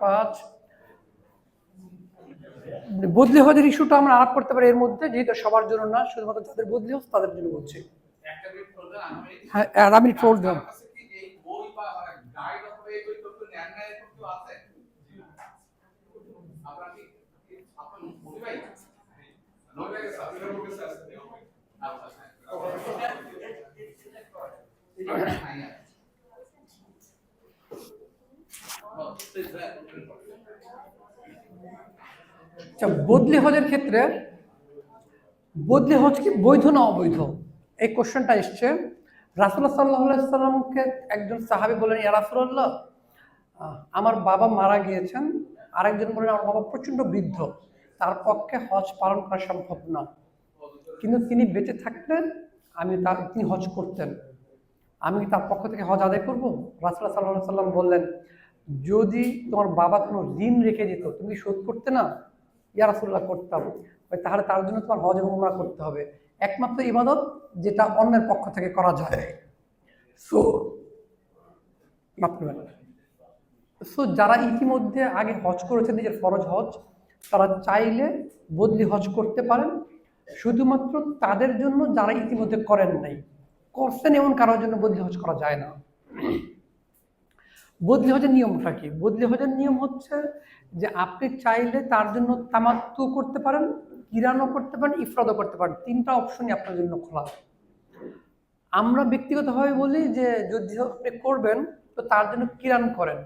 5 বদলি হজের ইস্যুটা আমরা আলাপ করতে পারি এর মধ্যে, যেহেতু সবার জন্য না, শুধুমাত্র যাদের বদলি হজ তাদের জন্য বলছি। হ্যাঁ, আমি ফোর দিলাম। বদলি হজের ক্ষেত্রে বদলি হজ কি বৈধ না অবৈধ, এই কোশ্চেনটা এসছে। রাসূলুল্লাহ সাল্লাল্লাহু আলাইহি সাল্লামকে একজন সাহাবী বলেন, ইয়া রাসূলুল্লাহ, আমার বাবা মারা গিয়েছেন। আরেকজন বলেন, আমার বাবা প্রচন্ড বৃদ্ধ, তার পক্ষে হজ পালন করা সম্ভব না, কিন্তু তিনি বেঁচে থাকতেন, তিনি হজ করতেন, আমি তার পক্ষ থেকে হজ আদায় করবো? রাসূলুল্লাহ সাল্লাল্লাহু আলাইহি সাল্লাম বললেন, যদি তোমার বাবা কোনো ঋণ রেখে যেত, তুমি শোধ করতে না? ইয়া রাসূলুল্লাহ, করতাম। তাহলে তার জন্য তোমার হজ এবং উমরা করতে হবে, একমাত্র ইবাদত যেটা অন্যের পক্ষ থেকে করা যায়। যারা ইতিমধ্যে আগে হজ করেছেন নিজের ফরজ হজ, তারা চাইলে বদলি হজ করতে পারেন, শুধুমাত্র তাদের জন্য যারা ইতিমধ্যে করেন নাই। করছেন এমন কারোর জন্য বদলি হজ করা যায় না। বদলি হজের নিয়মটা কি? বদলি হজের নিয়ম হচ্ছে যে আপনি চাইলে তার জন্য তামাত্তু করতে পারেন, কিরানও করতে পারেন, ইফরাদও করতে পারেন, 3টা অপশনই আপনার জন্য খোলা। আমরা ব্যক্তিগতভাবে বলি যে যদি আপনি করবেন তো তার জন্য কিরান করেন।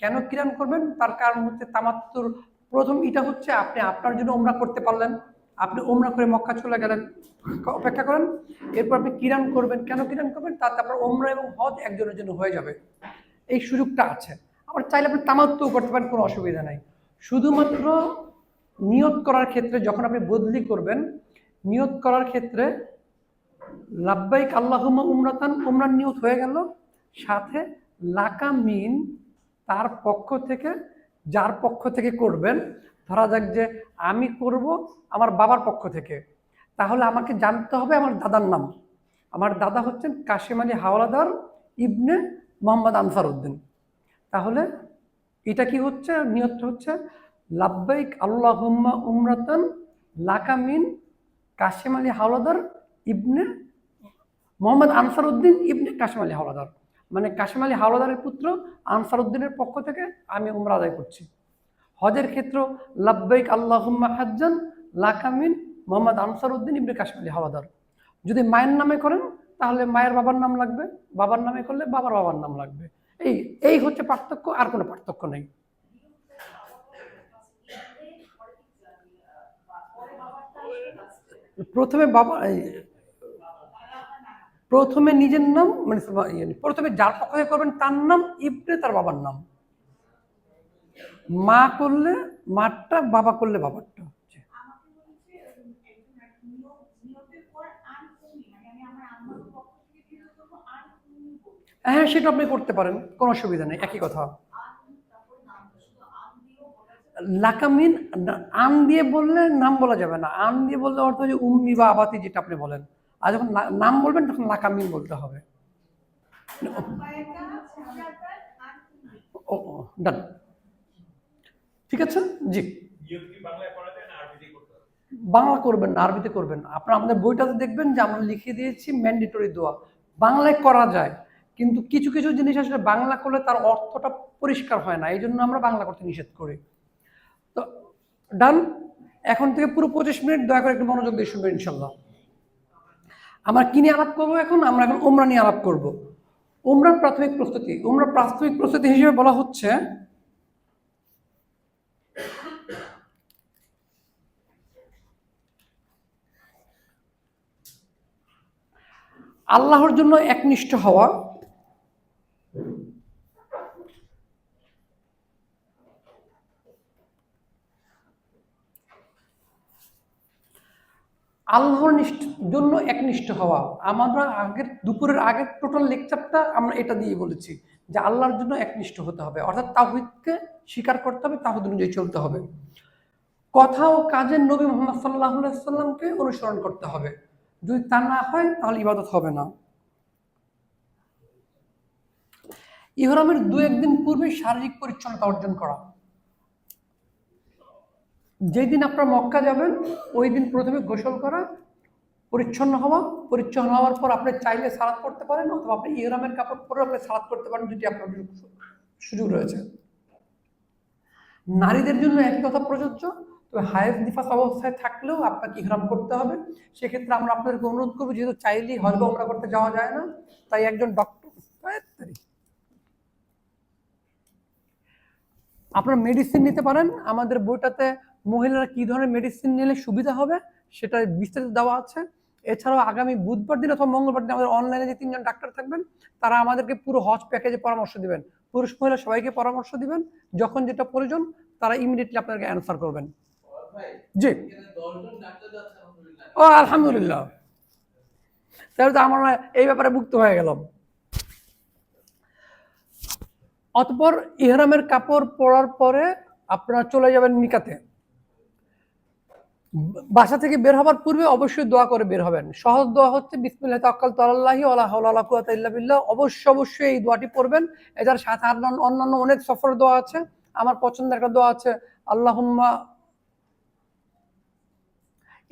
কেন কিরান করবেন? তার কারণ হচ্ছে তামাত্তুর প্রথম এটা হচ্ছে আপনি আপনার জন্য ওমরা করতে পারলেন, আপনি ওমরা করে মক্কা চলে গেলেন, অপেক্ষা করেন, এরপর আপনি কিরান করবেন। কেন কিরান করবেন? তারপর ওমরা এবং হজ একজনের জন্য হয়ে যাবে, এই সুযোগটা আছে। আবার চাইলে আপনি তামাত্তুও করতে পারেন, কোনো অসুবিধা নাই। শুধুমাত্র নিয়ত করার ক্ষেত্রে, যখন আপনি বদলি করবেন, নিয়ত করার ক্ষেত্রে লাব্বাইক আল্লাহুম্মা উমরাতান, উমরার নিয়ত হয়ে গেল, সাথে লাকা মিন, তার পক্ষ থেকে, যার পক্ষ থেকে করবেন। ধরা যাক যে আমি করব আমার বাবার পক্ষ থেকে, তাহলে আমাকে জানতে হবে আমার দাদার নাম। আমার দাদা হচ্ছেন কাশেম আলী হাওলাদার ইবনে মোহাম্মদ আনসার উদ্দিন। তাহলে এটা কি হচ্ছে? নিয়তটা হচ্ছে লাব্বাইক আল্লাহুম্মা উমরাতান লাকা মিন কাশেম আলী হাওলাদার ইবনে মোহাম্মদ আনসার উদ্দিন ইবনে কাশেম আলী হাওলাদার, মানে কাশেম আলী হাওলাদারের পুত্র আনসার উদ্দিনের পক্ষ থেকে আমি উমরা আদায় করছি। হজের ক্ষেত্র লাব্বাইক আল্লাহুম্মা হাজ্জান লাকা মিন মোহাম্মদ আনসার উদ্দিন ইবনে কাশেম আলী হাওলাদার। যদি মায়ের নামে করেন তাহলে মায়ের বাবার নাম লাগবে, বাবার নামে করলে বাবার বাবার নাম লাগবে। এই হচ্ছে পার্থক্য, আর কোনো পার্থক্য নেই। প্রথমে নিজের নাম, মানে প্রথমে যার পক্ষ থেকে করবেন তার নাম, ইবনে তার বাবার নাম। মা করলে মারটা, বাবা করলে বাবারটা। হ্যাঁ, সেটা আপনি করতে পারেন, কোনো অসুবিধা নেই, একই কথা। লাকামিন আন দিয়ে বললে নাম বলা যাবে না, আন দিয়ে বললে অর্থ হচ্ছে উম্মি বা আবাতি, যেটা আপনি বলেন। আর যখন নাম বলবেন তখন লাকামিন বলতে হবে। ও ডান, ঠিক আছে। জি, বাংলা করবেন না, আরবিতে করবেন। আপনারা আমাদের বইটাতে দেখবেন যে আমরা লিখে দিয়েছি ম্যান্ডেটরি দোয়া, বাংলায় করা যায়, কিন্তু কিছু কিছু জিনিস আসলে বাংলা করলে তার অর্থটা পরিষ্কার হয় না, এই জন্য আমরা বাংলা করতে নিষেধ করি। তো ডান, এখন থেকে পুরো 25 মিনিট দয়া করে একটু মনোযোগ দিয়ে শুনবেন ইনশাল্লাহ। আমরা কি নিয়ে আলাপ করবো এখন? আমরা এখন উমরা নিয়ে আলাপ করব। উমরার প্রাথমিক প্রস্তুতি, উমরার প্রাথমিক প্রস্তুতি হিসেবে বলা হচ্ছে আল্লাহর জন্য একনিষ্ঠ হওয়া, আল্লাহর জন্য একনিষ্ঠ হওয়া। আমরা দুপুরের আগের টোটাল লেকচারটা আমরা এটা দিয়ে বলেছি যে আল্লাহর জন্য একনিষ্ঠ হতে হবে, অর্থাৎ তাওহীদকে স্বীকার করতে হবে, তাওহীদ অনুযায়ী চলতে হবে। কথা ও কাজে নবী মুহাম্মদ সাল্লাল্লাহু আলাইহি সাল্লামকে অনুসরণ করতে হবে, যদি তা না হয় তাহলে ইবাদত হবে না। ইহরামের 2-1 দিন পূর্বে শারীরিক পরিচ্ছন্নতা অর্জন করা, যেই দিন আপনারা মক্কা যাবেন ওই দিন প্রথমে গোসল করা, পরিচ্ছন্ন হওয়া, পরিচ্ছন্ন হওয়ার পর আপনি চাইলে সালাত করতে পারেন, অথবা আপনি ইহরামের কাপড় পরে আপনি সালাত করতে পারেন, দুটি আপনার সুযোগ রয়েছে। নারীদের জন্য একই কথা প্রযোজ্য, তবে হায়েজ নিফাস অবস্থায় থাকলেও আপনাকে ইহরাম করতে হবে। সেক্ষেত্রে আমরা আপনাদেরকে অনুরোধ করবো, যেহেতু চাইলেই হজ বা উমরা করতে যাওয়া যায় না, তাই একজন ডক্টর, আপনারা মেডিসিন নিতে পারেন। আমাদের বইটাতে মহিলারা কি ধরনের মেডিসিন নিলে সুবিধা হবে সেটা বিস্তারিত দেওয়া আছে। এছাড়াও আগামী বুধবার দিন অথবা মঙ্গলবার দিন আমাদের অনলাইনে যে 3 জন ডাক্তার থাকবেন তারা আমাদেরকে পুরো হজ প্যাকেজে পরামর্শ দিবেন, পুরুষ মহিলা সবাইকে পরামর্শ দিবেন, যখন যেটা প্রয়োজন তারা ইমিডিয়েটলি আপনাকে অ্যান্সার করবেন। জি, ও আলহামদুলিল্লাহ, তাহলে তো আমরা এই ব্যাপারে মুক্ত হয়ে গেলাম। অতঃপর ইহরামের কাপড় পরার পরে আপনারা চলে যাবেন মিকাতে। বাসা থেকে বের হবার পূর্বে অবশ্যই দোয়া করে বের হবেন। সহজ দোয়া হচ্ছে বিসমিল্লাহি তাওয়াক্কালতু আলাল্লাহি ওয়া লা হাওলা ওয়া লা কুওয়াতা ইল্লা বিল্লাহ। অবশ্যই এই দোয়াটি পড়বেন। এটার সাথে অন্যান্য অনেক সফর দোয়া আছে। আমার পছন্দের একটা দোয়া আছে, আল্লাহুম্মা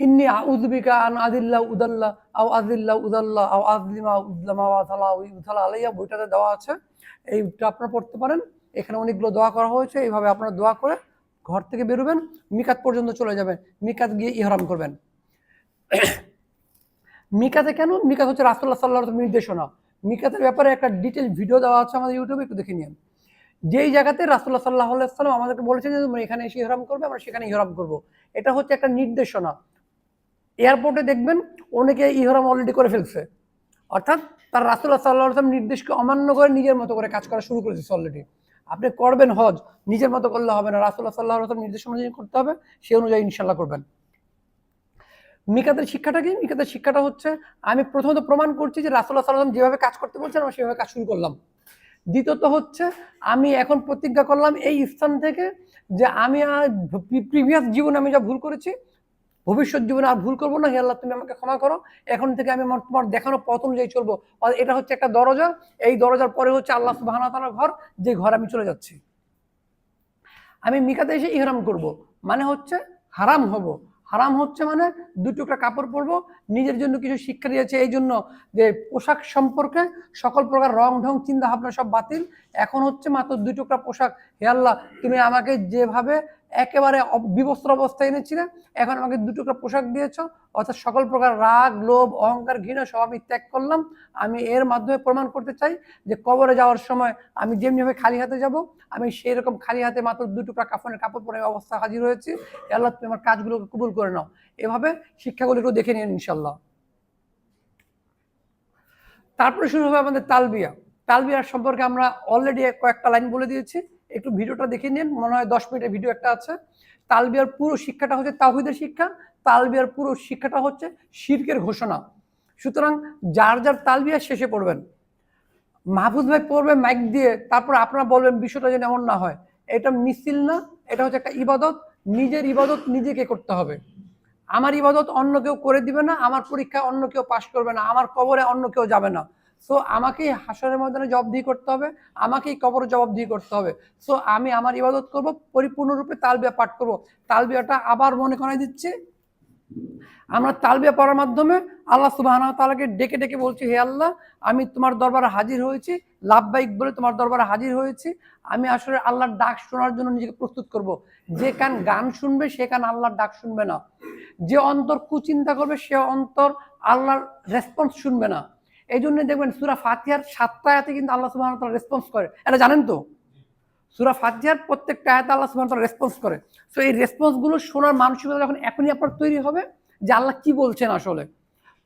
ইন্নী আউযু বিকা আন আযিল্লা উদাল্লা আও আযিল্লা উদাল্লা আও আযলিমা উযলামা ওয়া তালা ইউতালা আলাইয়া, বইটাতে দেওয়া আছে। এইটা আপনারা পড়তে পারেন। এখানে অনেকগুলো দোয়া করা হয়েছে। এইভাবে আপনারা দোয়া করে ঘর থেকে বেরোবেন, মিকাত পর্যন্ত চলে যাবেন, মিকাত গিয়ে ইহরাম করবেন। মিকাতে কেন? মিকাত হচ্ছে রাসূলুল্লাহ সাল্লাল্লাহু আলাইহি ওয়াসাল্লামের নির্দেশনা। মিকাতের ব্যাপারে একটা ডিটেল ভিডিও দেওয়া আছে আমাদের ইউটিউবে, একটু দেখে নিন। যেই জায়গাতে রাসূলুল্লাহ সাল্লাল্লাহু আলাইহি ওয়াসাল্লাম আমাদেরকে বলেছেন যে তোমরা এখানে এসে ইহরাম করবে, আমরা সেখানে ইহরাম করব। এটা হচ্ছে একটা নির্দেশনা। এয়ারপোর্টে দেখবেন অনেকে ইহরাম অলরেডি করে ফেলছে, অর্থাৎ তার রাসূলুল্লাহ সাল্লাল্লাহু আলাইহি ওয়াসাল্লাম নির্দেশকে অমান্য করে নিজের মতো করে কাজ করা শুরু করেছে অলরেডি। আপনি করবেন হজ, নিজের মতো করলে হবে না, রাসূলুল্লাহ সাল্লাল্লাহু আলাইহি ওয়াসাল্লাম নির্দেশ অনুযায়ী করতে হবে, সেই অনুযায়ী ইনশাআল্লাহ করবেন। মিকাতের শিক্ষাটা কি? মিকাতের শিক্ষাটা হচ্ছে, আমি প্রথমত প্রমাণ করছি যে রাসূলুল্লাহ সাল্লাল্লাহু আলাইহি ওয়াসাল্লাম যেভাবে কাজ করতে বলছেন আমরা সেভাবে কাজ শুরু করলাম। দ্বিতীয়ত হচ্ছে, আমি এখন প্রতিজ্ঞা করলাম এই স্থান থেকে যে আমি আর প্রিভিয়াস জীবনে আমি যা ভুল করেছি ভবিষ্যৎ জীবনে আর ভুল করবো না। হে আল্লাহ, তুমি আমাকে ক্ষমা করো, এখন থেকে আমি তোমার দেখানো পথ অনুযায়ী চলবো। আর এটা হচ্ছে একটা দরজা, এই দরজার পরে হচ্ছে আল্লাহ সুবহানাহু ওয়া তাআলার ঘর, যে ঘরে আমি চলে যাচ্ছি। আমি মিকাতে এসে ইহরাম করব, মানে হচ্ছে হারাম হব। হারাম হচ্ছে মানে 2 টুকরা কাপড় পরবো। নিজের জন্য কিছু শিক্ষা দিয়েছে এই জন্য যে পোশাক সম্পর্কে সকল প্রকার রং ঢং চিন্তা ভাবনা সব বাতিল। এখন হচ্ছে মাত্র 2 টুকরা পোশাক। হে আল্লাহ, তুমি আমাকে যেভাবে একেবারে বিবস্ত্র অবস্থায় এনেছিলে, এখন আমাকে 2 টুকরা পোশাক দিয়েছো, অর্থাৎ সকল প্রকার রাগ, লোভ, অহংকার, ঘৃণা সব আমি ত্যাগ করলাম। আমি এর মাধ্যমে প্রমাণ করতে চাই যে কবরে যাওয়ার সময় আমি যেমনিভাবে খালি হাতে যাব, আমি সেই রকম খালি হাতে মাত্র 2 টুকরা কাফনের কাপড় পরে অবস্থা হাজির হয়েছি। আল্লাহ, তুমি আমার কাজগুলোকে কবুল করে নাও। এভাবে শিক্ষাগুলো একটু দেখে নিন ইনশাল্লাহ। তারপরে শুরু হবে আমাদের তালবিয়া। তালবিয়ার সম্পর্কে আমরা অলরেডি কয়েকটা লাইন বলে দিয়েছি, একটু ভিডিওটা দেখে নিন, মনে হয় 10 মিনিটের ভিডিও একটা আছে। তালবিয়ার পুরো শিক্ষাটা হচ্ছে তাওহীদের শিক্ষা। তালবিয়ার পুরো শিক্ষাটা হচ্ছে শিরকের ঘোষণা। সুতরাং যার যার তালবিয়া শেষে পড়বেন, মাহফুজ ভাই পড়বে মাইক দিয়ে, তারপর আপনারা বলবেন, বিষয়টা যেন এমন না হয়। এটা মিছিল না, এটা হচ্ছে একটা ইবাদত। নিজের ইবাদত নিজেকে করতে হবে। আমার ইবাদত অন্য কেউ করে দিবে না, আমার পরীক্ষা অন্য কেউ পাশ করবে না, আমার কবরে অন্য কেউ যাবে না। সো আমাকেই হাসরের ময়দানে জবাবদিহি করতে হবে, আমাকেই কবরে জবাবদিহি করতে হবে। সো আমি আমার ইবাদত করব, পরিপূর্ণরূপে তালবিয়া পাঠ করব। তালবিয়াটা আবার মনে করাই দিচ্ছে, আমরা তালবিয়া পড়ার মাধ্যমে আল্লাহ সুবহানাহু ওয়া তাআলাকে ডেকে ডেকে বলছি, হে আল্লাহ, আমি তোমার দরবারে হাজির হয়েছি, লাব্বাইক বলে তোমার দরবারে হাজির হয়েছি। আমি আসলে আল্লাহর ডাক শোনার জন্য নিজেকে প্রস্তুত করব। যে কান গান শুনবে সে কান আল্লাহর ডাক শুনবে না, যে অন্তর কুচিন্তা করবে সে অন্তর আল্লাহর রেসপন্স শুনবে না। এই জন্য দেখবেন সূরা ফাতিহার 7টা আয়াতে কিন্তু আল্লাহ সুবহানাহু ওয়া তাআলা রেসপন্স করে, এটা জানেন তো? সূরা ফাতিহার প্রত্যেকটা আয়াতে আল্লাহ সুবহানাহু ওয়া তাআলা রেসপন্স করে। সো এই রেসপন্সগুলো শোনার মানসিকতা যখন এখনই আপনার তৈরি হবে যে আল্লাহ কি বলছেন আসলে,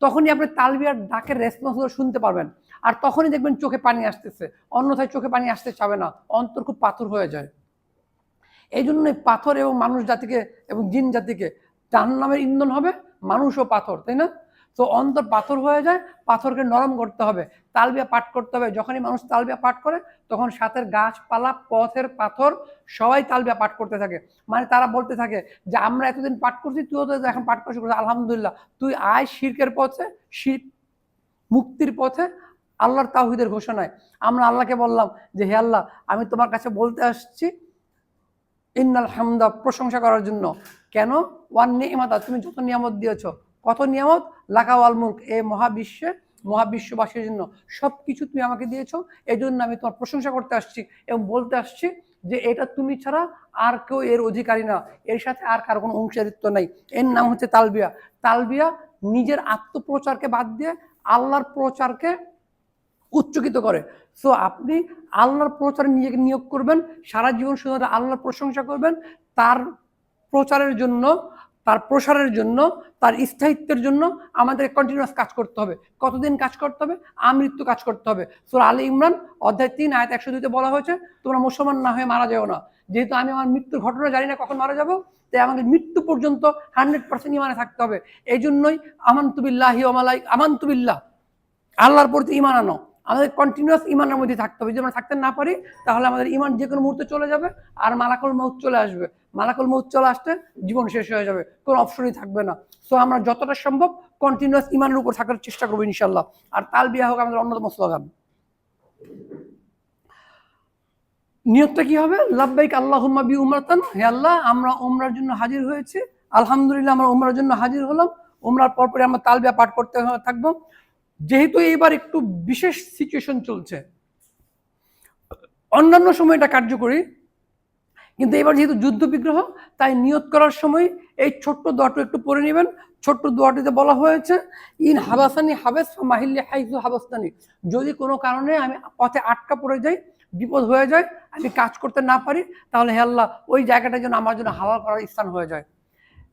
তখনই আপনি তালবিয়ার ডাকের রেসপন্সগুলো শুনতে পারবেন। আর তখনই দেখবেন চোখে পানি আসতেছে, অন্যথায় চোখে পানি আসতে চাবে না, অন্তর খুব পাথর হয়ে যায়। এই জন্যই পাথর এবং মানুষ জাতিকে এবং জিন জাতিকে জাহান্নামের ইন্ধন হবে মানুষ ও পাথর, তাই না? তো অন্তর পাথর হয়ে যায়, পাথরকে নরম করতে হবে, তালবিয়া পাঠ করতে হবে। যখনই মানুষ তালবিয়া পাঠ করে তখন সাথের গাছপালা, পথের পাথর সবাই তালবিয়া পাঠ করতে থাকে। মানে তারা বলতে থাকে যে আমরা এতদিন পাঠ করছি, তুইও তো এখন পাঠ করা শুরু করছিস, আলহামদুলিল্লাহ, তুই আয় শিরকের পথে, শিরক মুক্তির পথে, আল্লাহর তাওহীদের ঘোষণায়। আমরা আল্লাহকে বললাম যে হে আল্লাহ, আমি তোমার কাছে বলতে আসছি ইন্নাল হামদা প্রশংসা করার জন্য। কেন? ওয়ান নি'মাতা তুমি যত নিয়ামত দিয়েছো, কত নিয়ামত, লাকা ওয়াল মুলক এই মহাবিশ্ববাসীর জন্য সবকিছু তুমি আমাকে দিয়েছো, এই জন্য আমি তোমার প্রশংসা করতে আসছি এবং বলতে আসছি যে এটা তুমি ছাড়া আর কেউ এর অধিকারী না, এর সাথে আর কারো কোনো অংশীদারিত্ব নাই। এর নাম হচ্ছে তালবিয়া। তালবিয়া নিজের আত্মপ্রচারকে বাদ দিয়ে আল্লাহর প্রচারকে উচ্চকিত করে। সো আপনি আল্লাহর প্রচারে নিজেকে নিয়োগ করবেন, সারা জীবন শুধু আল্লাহর প্রশংসা করবেন, তার প্রচারের জন্য, তার প্রসারের জন্য, তার স্থায়িত্বের জন্য আমাদের কন্টিনিউয়াস কাজ করতে হবে। কতদিন কাজ করতে হবে? আমৃত্যু কাজ করতে হবে। সূরা আলে ইমরান অধ্যায় 3 আয়াত 102-তে বলা হয়েছে, তোমরা মুসলমান না হয়ে মারা যাও না। যেহেতু আমি আমার মৃত্যুর ঘটনা জানি না কখন মারা যাবো, তাই আমাকে মৃত্যু পর্যন্ত 100% ইমানে থাকতে হবে। এই জন্যই আমানতু বিল্লাহি ওয়া আমানতু বিল্লাহ, আল্লাহর প্রতি ইমান আনো। আমাদের কন্টিনিউয়াস ইমানের মধ্যে থাকতে হবে। যদি আমরা থাকতে না পারি তাহলে আমাদের ইমান যে কোনো মুহূর্তে চলে যাবে, আর মালাকুল মউত চলে আসবে। মালাকুল মউত চলে আসতে জীবন শেষ হয়ে যাবে, কোনো অপশনই থাকবে না। সো আমরা যতটা সম্ভব কন্টিনিউয়াস ইমানের উপর থাকার চেষ্টা করবো ইনশাল্লাহ। আর তালবিয়া হোক আমাদের অন্যতম স্লোগান। নিয়তটা কি হবে? লাব্বাইক আল্লাহুম্মা বি উমরাতান, হে আল্লাহ আমরা উমরার জন্য হাজির হয়েছি, আলহামদুলিল্লাহ আমরা উমরার জন্য হাজির হলাম। উমরার পরপরই আমরা তালবিয়া পাঠ করতে থাকবো। যেহেতু এইবার একটু বিশেষ সিচুয়েশন চলছে, অন্যান্য সময় এটা কার্যকরী, কিন্তু এবার যেহেতু যুদ্ধ বিগ্রহ, তাই নিয়ত করার সময় এই ছোট্ট দোয়াটা একটু পড়ে নেবেন। ছোট্ট দোয়াটিতে বলা হয়েছে, ইন হাবাসানি হাবেস মাহিল্লি হাইজু হাবাস্তানি, যদি কোনো কারণে আমি পথে আটকা পড়ে যাই, বিপদ হয়ে যায়, আমি কাজ করতে না পারি, তাহলে হে আল্লাহ ওই জায়গাটা যেন আমার জন্য হালাল করার স্থান হয়ে যায়।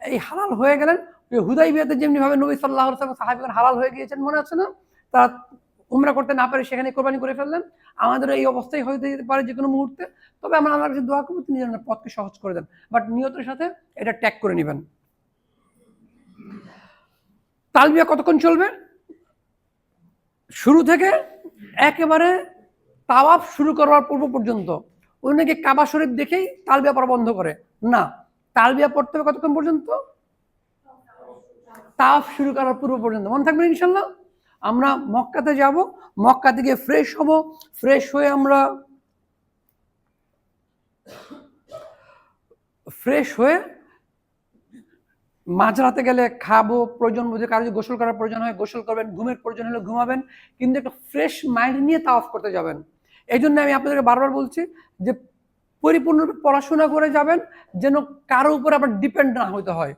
এই হালাল হয়ে গেলেন হুদাইবিয়াতে যেমনিভাবে নবী সাল্লাল্লাহু আলাইহি ওয়াসাল্লাম সাহাবীগণ হালাল হয়ে গিয়েছেন, মনে আছে না? তারা উমরা করতে না পারে সেখানে কোরবানি করে ফেললেন। আমাদের এই অবস্থায় হয়ে যেতে পারে যে কোনো মুহূর্তে। তবে আমরা আল্লাহর কাছে দোয়া করবো তিনি যেন পথকে সহজ করে দেন, বাট নিয়তের সাথে এটা ট্যাগ করে নেবেন। তালবিয়া কতক্ষণ চলবে? শুরু থেকে একেবারে তাওয়াফ শুরু করার পূর্ব পর্যন্ত। অনেকে কাবা শরীফ দেখেই তালবিয়া পড়া বন্ধ করে, না, তালবিয়া পড়তে হবে কতক্ষণ পর্যন্ত? তাওয়াফ শুরু করার পূর্ব পর্যন্ত। মনে থাকবে ইনশাল্লাহ। আমরা মক্কাতে যাব, মক্কা থেকে ফ্রেশ হব, ফ্রেশ হয়ে আমরা মাঝরাতে গেলে খাবো, প্রয়োজন বুঝে কারো যদি গোসল করার প্রয়োজন হয় গোসল করবেন, ঘুমের প্রয়োজন হলে ঘুমাবেন, কিন্তু একটা ফ্রেশ মাইন্ড নিয়ে তাওয়াফ করতে যাবেন। এই জন্য আমি আপনাদেরকে বারবার বলছি যে পরিপূর্ণরূপে পড়াশোনা করে যাবেন, যেন কারো উপর আবার ডিপেন্ড না হতে হয়।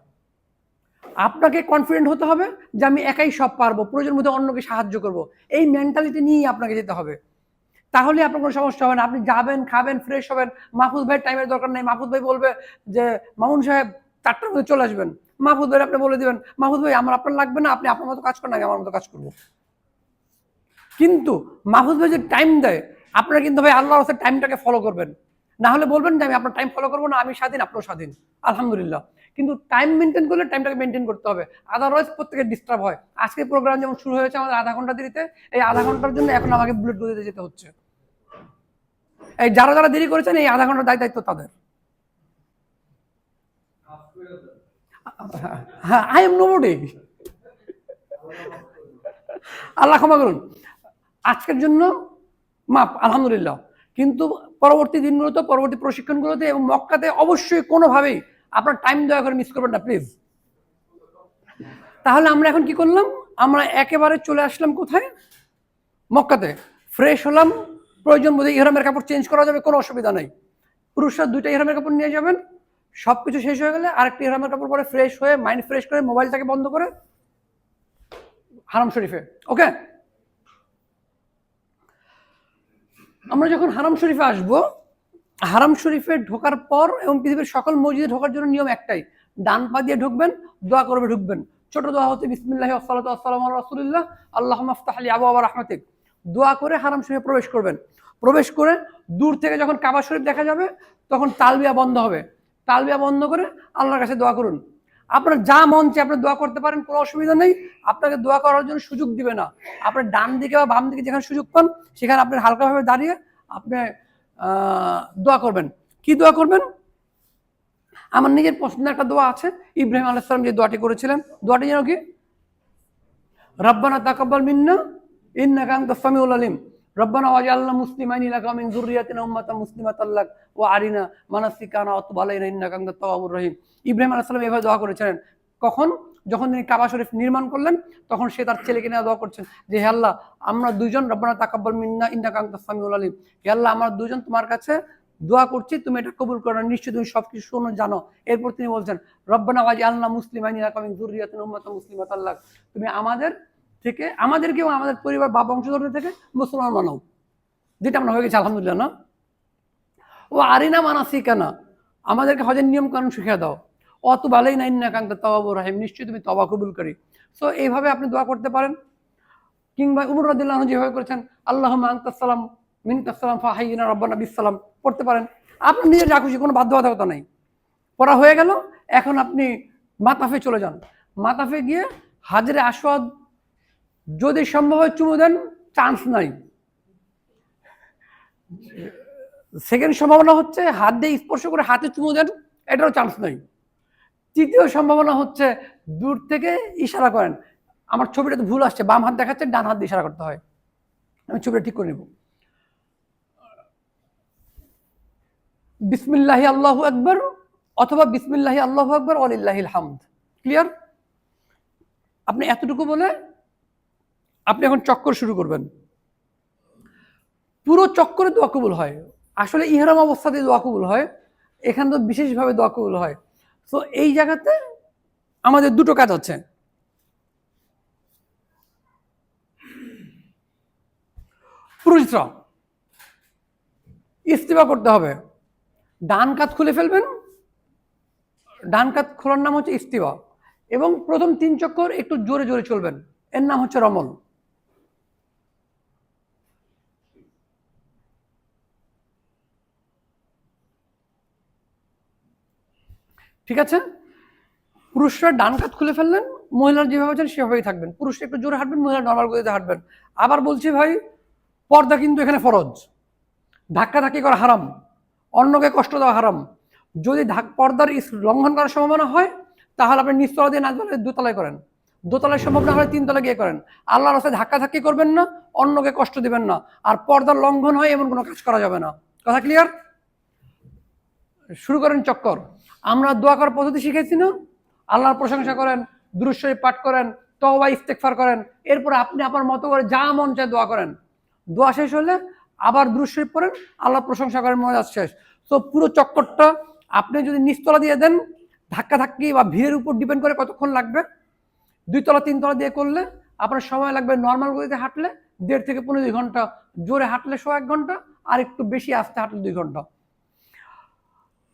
আপনাকে কনফিডেন্ট হতে হবে যে আমি একাই সব পারবো, প্রয়োজন মধ্যে অন্যকে সাহায্য করব, এই মেন্টালিটি নিয়েই আপনাকে যেতে হবে। তাহলে আপনার কোনো সমস্যা হবে না। আপনি যাবেন, খাবেন, ফ্রেশ হবেন। মাহফুজ ভাইয়ের টাইমের দরকার নেই। মাহফুজ ভাই বলবে যে মামুন সাহেব 4টার মধ্যে চলে আসবেন, মাহফুজ ভাই আপনি বলে দিবেন মাহফুজ ভাই আমার আপনার লাগবে না, আপনি আপনার মতো কাজ করেন, আমি আমার মতো কাজ করবো। কিন্তু মাহফুজ ভাই যে টাইম দেয়, আপনারা কিন্তু ভাই আল্লাহর রাস্তায় টাইমটাকে ফলো করবেন। না হলে বলবেন যে আমি আপনার টাইম ফলো করবো না, আমি স্বাধীন, আপনিও স্বাধীন, আলহামদুলিল্লাহ। কিন্তু টাইম মেনটেন করলে টাইমটাকে মেনটেন করতে হবে, আদারওয়াইজ প্রত্যেকের ডিস্টার্ব হয়। আজকে প্রোগ্রাম যেমন শুরু হয়েছে আমাদের আধা ঘন্টা দেরিতে, এই আধা ঘন্টার জন্য এখন আমাকে বুলেট গদিতে যেতে হচ্ছে। এই যারা যারা দেরি করেছেন এই আধা ঘন্টার দায়িত্ব তাদের। হ্যাঁ, আই এম নোবডি, আল্লাহ ক্ষমা করুন। আজকের জন্য মাপ, আলহামদুলিল্লাহ। কিন্তু পরবর্তী দিনগুলোতে, পরবর্তী প্রশিক্ষণগুলোতে এবং মক্কাতে অবশ্যই কোনোভাবেই আপনার টাইম দয়া করে মিস করবেন না প্লিজ। তাহলে আমরা এখন কি করলাম? আমরা একেবারে চলে আসলাম কোথায়? মক্কাতে। ফ্রেশ হলাম, প্রয়োজন বোধে ইহরামের কাপড় চেঞ্জ করা যাবে, কোনো অসুবিধা নেই। পুরুষরা 2টা ইহরামের কাপড় নিয়ে যাবেন। সবকিছু শেষ হয়ে গেলে আরেকটা ইহরামের কাপড় পরে ফ্রেশ হয়ে মাইন্ড ফ্রেশ করে মোবাইলটাকে বন্ধ করে হারাম শরীফে। ওকে, আমরা যখন হারাম শরীফে আসবো, হারাম শরীফে ঢোকার পর এবং পৃথিবীর সকল মসজিদে ঢোকার জন্য নিয়ম একটাই, ডান পা দিয়ে ঢুকবেন, দোয়া করবে ঢুকবেন। ছোট দোয়া হতে বিসমিল্লাহি ওয়াসসালাতু ওয়াসসালামু আলা রাসূলিল্লাহ আল্লাহুম্মা ইফতাহ লি আবওয়াবা রাহমাতিক, দোয়া করে হারাম শরীফে প্রবেশ করবেন। প্রবেশ করে দূর থেকে যখন কাবা শরীফ দেখা যাবে তখন তালবিয়া বন্ধ হবে। তালবিয়া বন্ধ করে আল্লাহর কাছে দোয়া করুন। আপনার যা মন চায় আপনি দোয়া করতে পারেন, কোনো অসুবিধা নেই। আপনাকে দোয়া করার জন্য সুযোগ দিবে না। আপনার ডান দিকে বা বাম দিকে যেখানে সুযোগ পান সেখানে আপনি হালকাভাবে দাঁড়িয়ে আপনি দোয়া করবেন। কি দোয়া করবেন? আমার নিজের পছন্দের একটা দোয়া আছে, ইব্রাহিম আলাইহিস সালাম যে দোয়াটি করেছিলেন। দোয়াটি যেন কি? রব্বানা তাকাব্বাল মিন্না ইন্নাকা আনতাস সামিউল আলিম রব্বানা ওয়াজআলনা মুসলিমাইনি লাকা ওয়া মিন যুররিয়াতিনা উম্মাতান মুসলিমাতান লাক ওয়া আরিনা মানাসিকানা ওয়া তুব আলাইনা ইন্নাকা আনতাত তাওয়াবুর রহিম। ইব্রাহিম আলাইহিস সালাম এভাবে দোয়া করেছিলেন। কখন? যখন তিনি কাবা শরীফ নির্মাণ করলেন, তখন সে তার ছেলেকে নিয়ে দোয়া করছেন যে হে আল্লাহ, আমরা দুইজন রব্বানা তাকাব্বাল মিন্না ইন্নাকা আনতাস সামিউল আলিম, হে আল্লাহ আমরা দুইজন তোমার কাছে দোয়া করছি, তুমি এটা কবুল করো, নিশ্চয়ই তুমি সবকিছু শোনো জানো। এরপর তিনি বলছেন রব্বানা ওয়াজআলনা মুসলিমাইনি লাকা ওয়া মিন যুররিয়াতিনা উম্মাতান মুসলিমাতান লাক, তুমি আমাদের থেকে, আমাদেরকেও আমাদের পরিবার বা বংশধর থেকে মুসলমান বানাও, যেটা আমরা হয়ে গেছি আলহামদুলিল্লাহ না। ও আরিনা মানাসিকানা, আমাদেরকে হজের নিয়ম কানুন শিখিয়ে দাও। অত ভালোই না ইন্নাকা আনতাত তাওয়াবুর রহিম, নিশ্চয়ই তুমি তওবা কবুলকারী। সো এইভাবে আপনি দোয়া করতে পারেন। কিংবা উমর রাদিয়াল্লাহু আনহু যেভাবে করেছেন আল্লাহুম্মা আনতাস সালাম মিনকাস সালাম ফাহাইয়িনা রাব্বানা বিসসালাম পড়তে পারেন। আপনি নিজের যা খুশি, কোনো বাধ্যবাধকতা নেই। পড়া হয়ে গেল, এখন আপনি মাতাফে চলে যান। মাতাফে গিয়ে হাজরে আসওয়াদ যদি সম্ভব হয় চুমু দেন, চান্স নাই। সেকেন্ড সম্ভাবনা হচ্ছে হাত দিয়ে স্পর্শ করে হাতে চুমু দেন, এটারও চান্স নাই। তৃতীয় সম্ভাবনা হচ্ছে দূর থেকে ইশারা করেন। আমার ছবিটাতে ভুল আসছে, বাম হাত দেখাচ্ছে, ডান হাত দিয়ে ইশারা করতে হয়। আমি ছবিটা ঠিক করে নেব। বিসমিল্লাহি আল্লাহু আকবার অথবা বিসমিল্লাহি আল্লাহু আকবার ওয়ালিল্লাহিল হামদ। ক্লিয়ার? আপনি এতটুকু বলে আপনি এখন চক্কর শুরু করবেন। পুরো চক্করে দোয়া কবুল হয়। আসলে ইহরাম অবস্থাতে দোয়া কবুল হয়, এখানে তো বিশেষভাবে দোয়া কবুল হয়। তো এই জায়গাতে আমাদের দুটো কাজ আছে। পুরুষরা ইস্তিফা করতে হবে, ডান কাত খুলে ফেলবেন। ডান কাত খোলার নাম হচ্ছে ইস্তিফা, এবং প্রথম 3 চক্কর একটু জোরে জোরে চলবেন, এর নাম হচ্ছে রমল। ঠিক আছে? পুরুষরা ডান কাত খুলে ফেললেন, মহিলারা যেভাবে আছেন সেভাবেই থাকবেন। পুরুষরা একটু জোরে হাঁটবেন, মহিলা নর্মাল গতিতে হাঁটবেন। আবার বলছি ভাই, পর্দা কিন্তু এখানে ফরজ, ধাক্কাধাক্কি করা হারাম, অন্যকে কষ্ট দেওয়া হারাম। যদি পর্দার লঙ্ঘন করার সম্ভাবনা হয়, তাহলে আপনি নিচতলা দিয়ে না গেলে দোতলায় করেন, দোতলায় সম্ভব না হলে 3 তলা গিয়ে করেন। আল্লাহর রাস্তায় ধাক্কাধাক্কি করবেন না, অন্যকে কষ্ট দিবেন না, আর পর্দার লঙ্ঘন হয় এমন কোনো কাজ করা যাবে না। কথা ক্লিয়ার? শুরু করেন চক্কর। আমরা দোয়া করার পদ্ধতি শিখেছি না? আল্লাহর প্রশংসা করেন, দুরূদ শরীফ পাঠ করেন, তওবা ইস্তেগফার করেন, এরপর আপনি আপনার মতো করে যা মন চায় দোয়া করেন। দোয়া শেষ হলে আবার দুরূদ শরীফ পড়েন, আল্লাহর প্রশংসা করেন, মজাজ শেষ। তো পুরো চক্করটা আপনি যদি নিচতলা দিয়ে দেন, ধাক্কাধাক্কি বা ভিড়ের উপর ডিপেন্ড করে কতক্ষণ লাগবে। 2 তলা 3 তলা দিয়ে করলে আপনার সময় লাগবে নর্মাল গতিতে হাঁটলে 1.5 থেকে 2.5 ঘন্টা, জোরে হাঁটলে 1 ঘন্টা, আর একটু বেশি আস্তে হাঁটলে 2 ঘন্টা।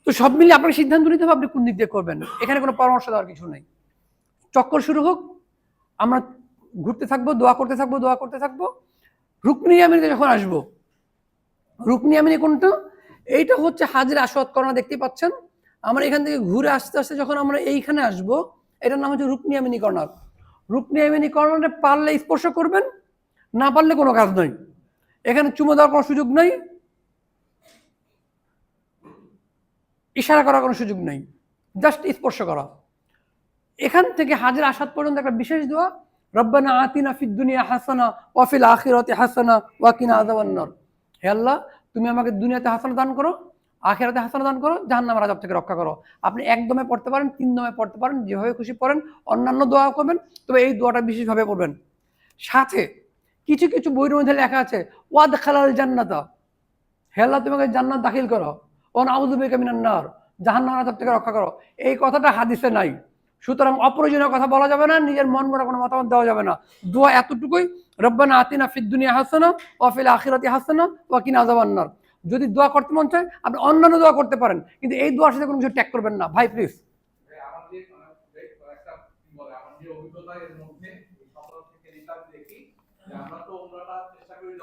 তো সব মিলিয়ে আপনাকে সিদ্ধান্ত নিতে হবে আপনি কোন দিক দিয়ে করবেন। এখানে কোনো পরামর্শ দেওয়ার কিছু নেই। চক্কর শুরু হোক, আমরা ঘুরতে থাকবো, দোয়া করতে থাকবো, দোয়া করতে থাকবো। রুকনি ইয়ামিনিতে যখন আসবো, রুকনি ইয়ামিনি কোনটা? এইটা হচ্ছে হাজরে আসওয়াদ কর্নার, দেখতেই পাচ্ছেন। আমরা এখান থেকে ঘুরে আসতে আসতে যখন আমরা এইখানে আসবো, এটার নাম হচ্ছে Rukni Yemeni corner. Rukni Yemeni কর্নারে পারলে স্পর্শ করবেন, না পারলে কোনো কাজ নাই। এখানে চুমো দেওয়ার কোনো সুযোগ নাই, ইশারা করার কোনো সুযোগ নেই, জাস্ট স্পর্শ করা। এখান থেকে হাজরে আসাদ পর্যন্ত একটা বিশেষ দোয়া, রব্বানা আতিনা ফিদ দুনিয়া হাসানা ওয়া ফিল আখিরাতি হাসানা ওয়া কিনা আযাবান নার। হে আল্লাহ, তুমি আমাকে দুনিয়াতে হাসানা দান করো, আখিরাতে হাসানা দান করো, জাহান্নামের আযাব থেকে রক্ষা করো। আপনি একদমে পড়তে পারেন, 3 দমে পড়তে পারেন, যেভাবে খুশি পড়েন। অন্যান্য দোয়া করবেন, তবে এই দোয়াটা বিশেষভাবে পড়বেন। সাথে কিছু কিছু বইয়ের মধ্যে লেখা আছে ওয়াদখালাল জান্নাতা, হে আল্লাহ তুমি আমাকে জান্নাত দাখিল করো, ও নাউযু বিকা মিনান নার, জাহান্নামের আযাব থেকে রক্ষা করো। এই কথাটা হাদিসে নাই, সুতরাং অপ্রয়োজনীয় কথা বলা যাবে না, নিজের মন গড়া কোনো মতামত দেওয়া যাবে না। দোয়া এতটুকুই, রব্বানা আতিনা ফিদ দুনিয়া হাসানা ওয়া ফিল আখিরাতি হাসানা ওয়া কিনা আযাবান নার। যদি দোয়া করতে মন চায় আপনি অন্যান্য দোয়া করতে পারেন, কিন্তু এই দোয়ার সাথে কোনো কিছু ট্যাগ করবেন না ভাই, প্লিজ। আমরা তো ওমরাটা চেষ্টা করি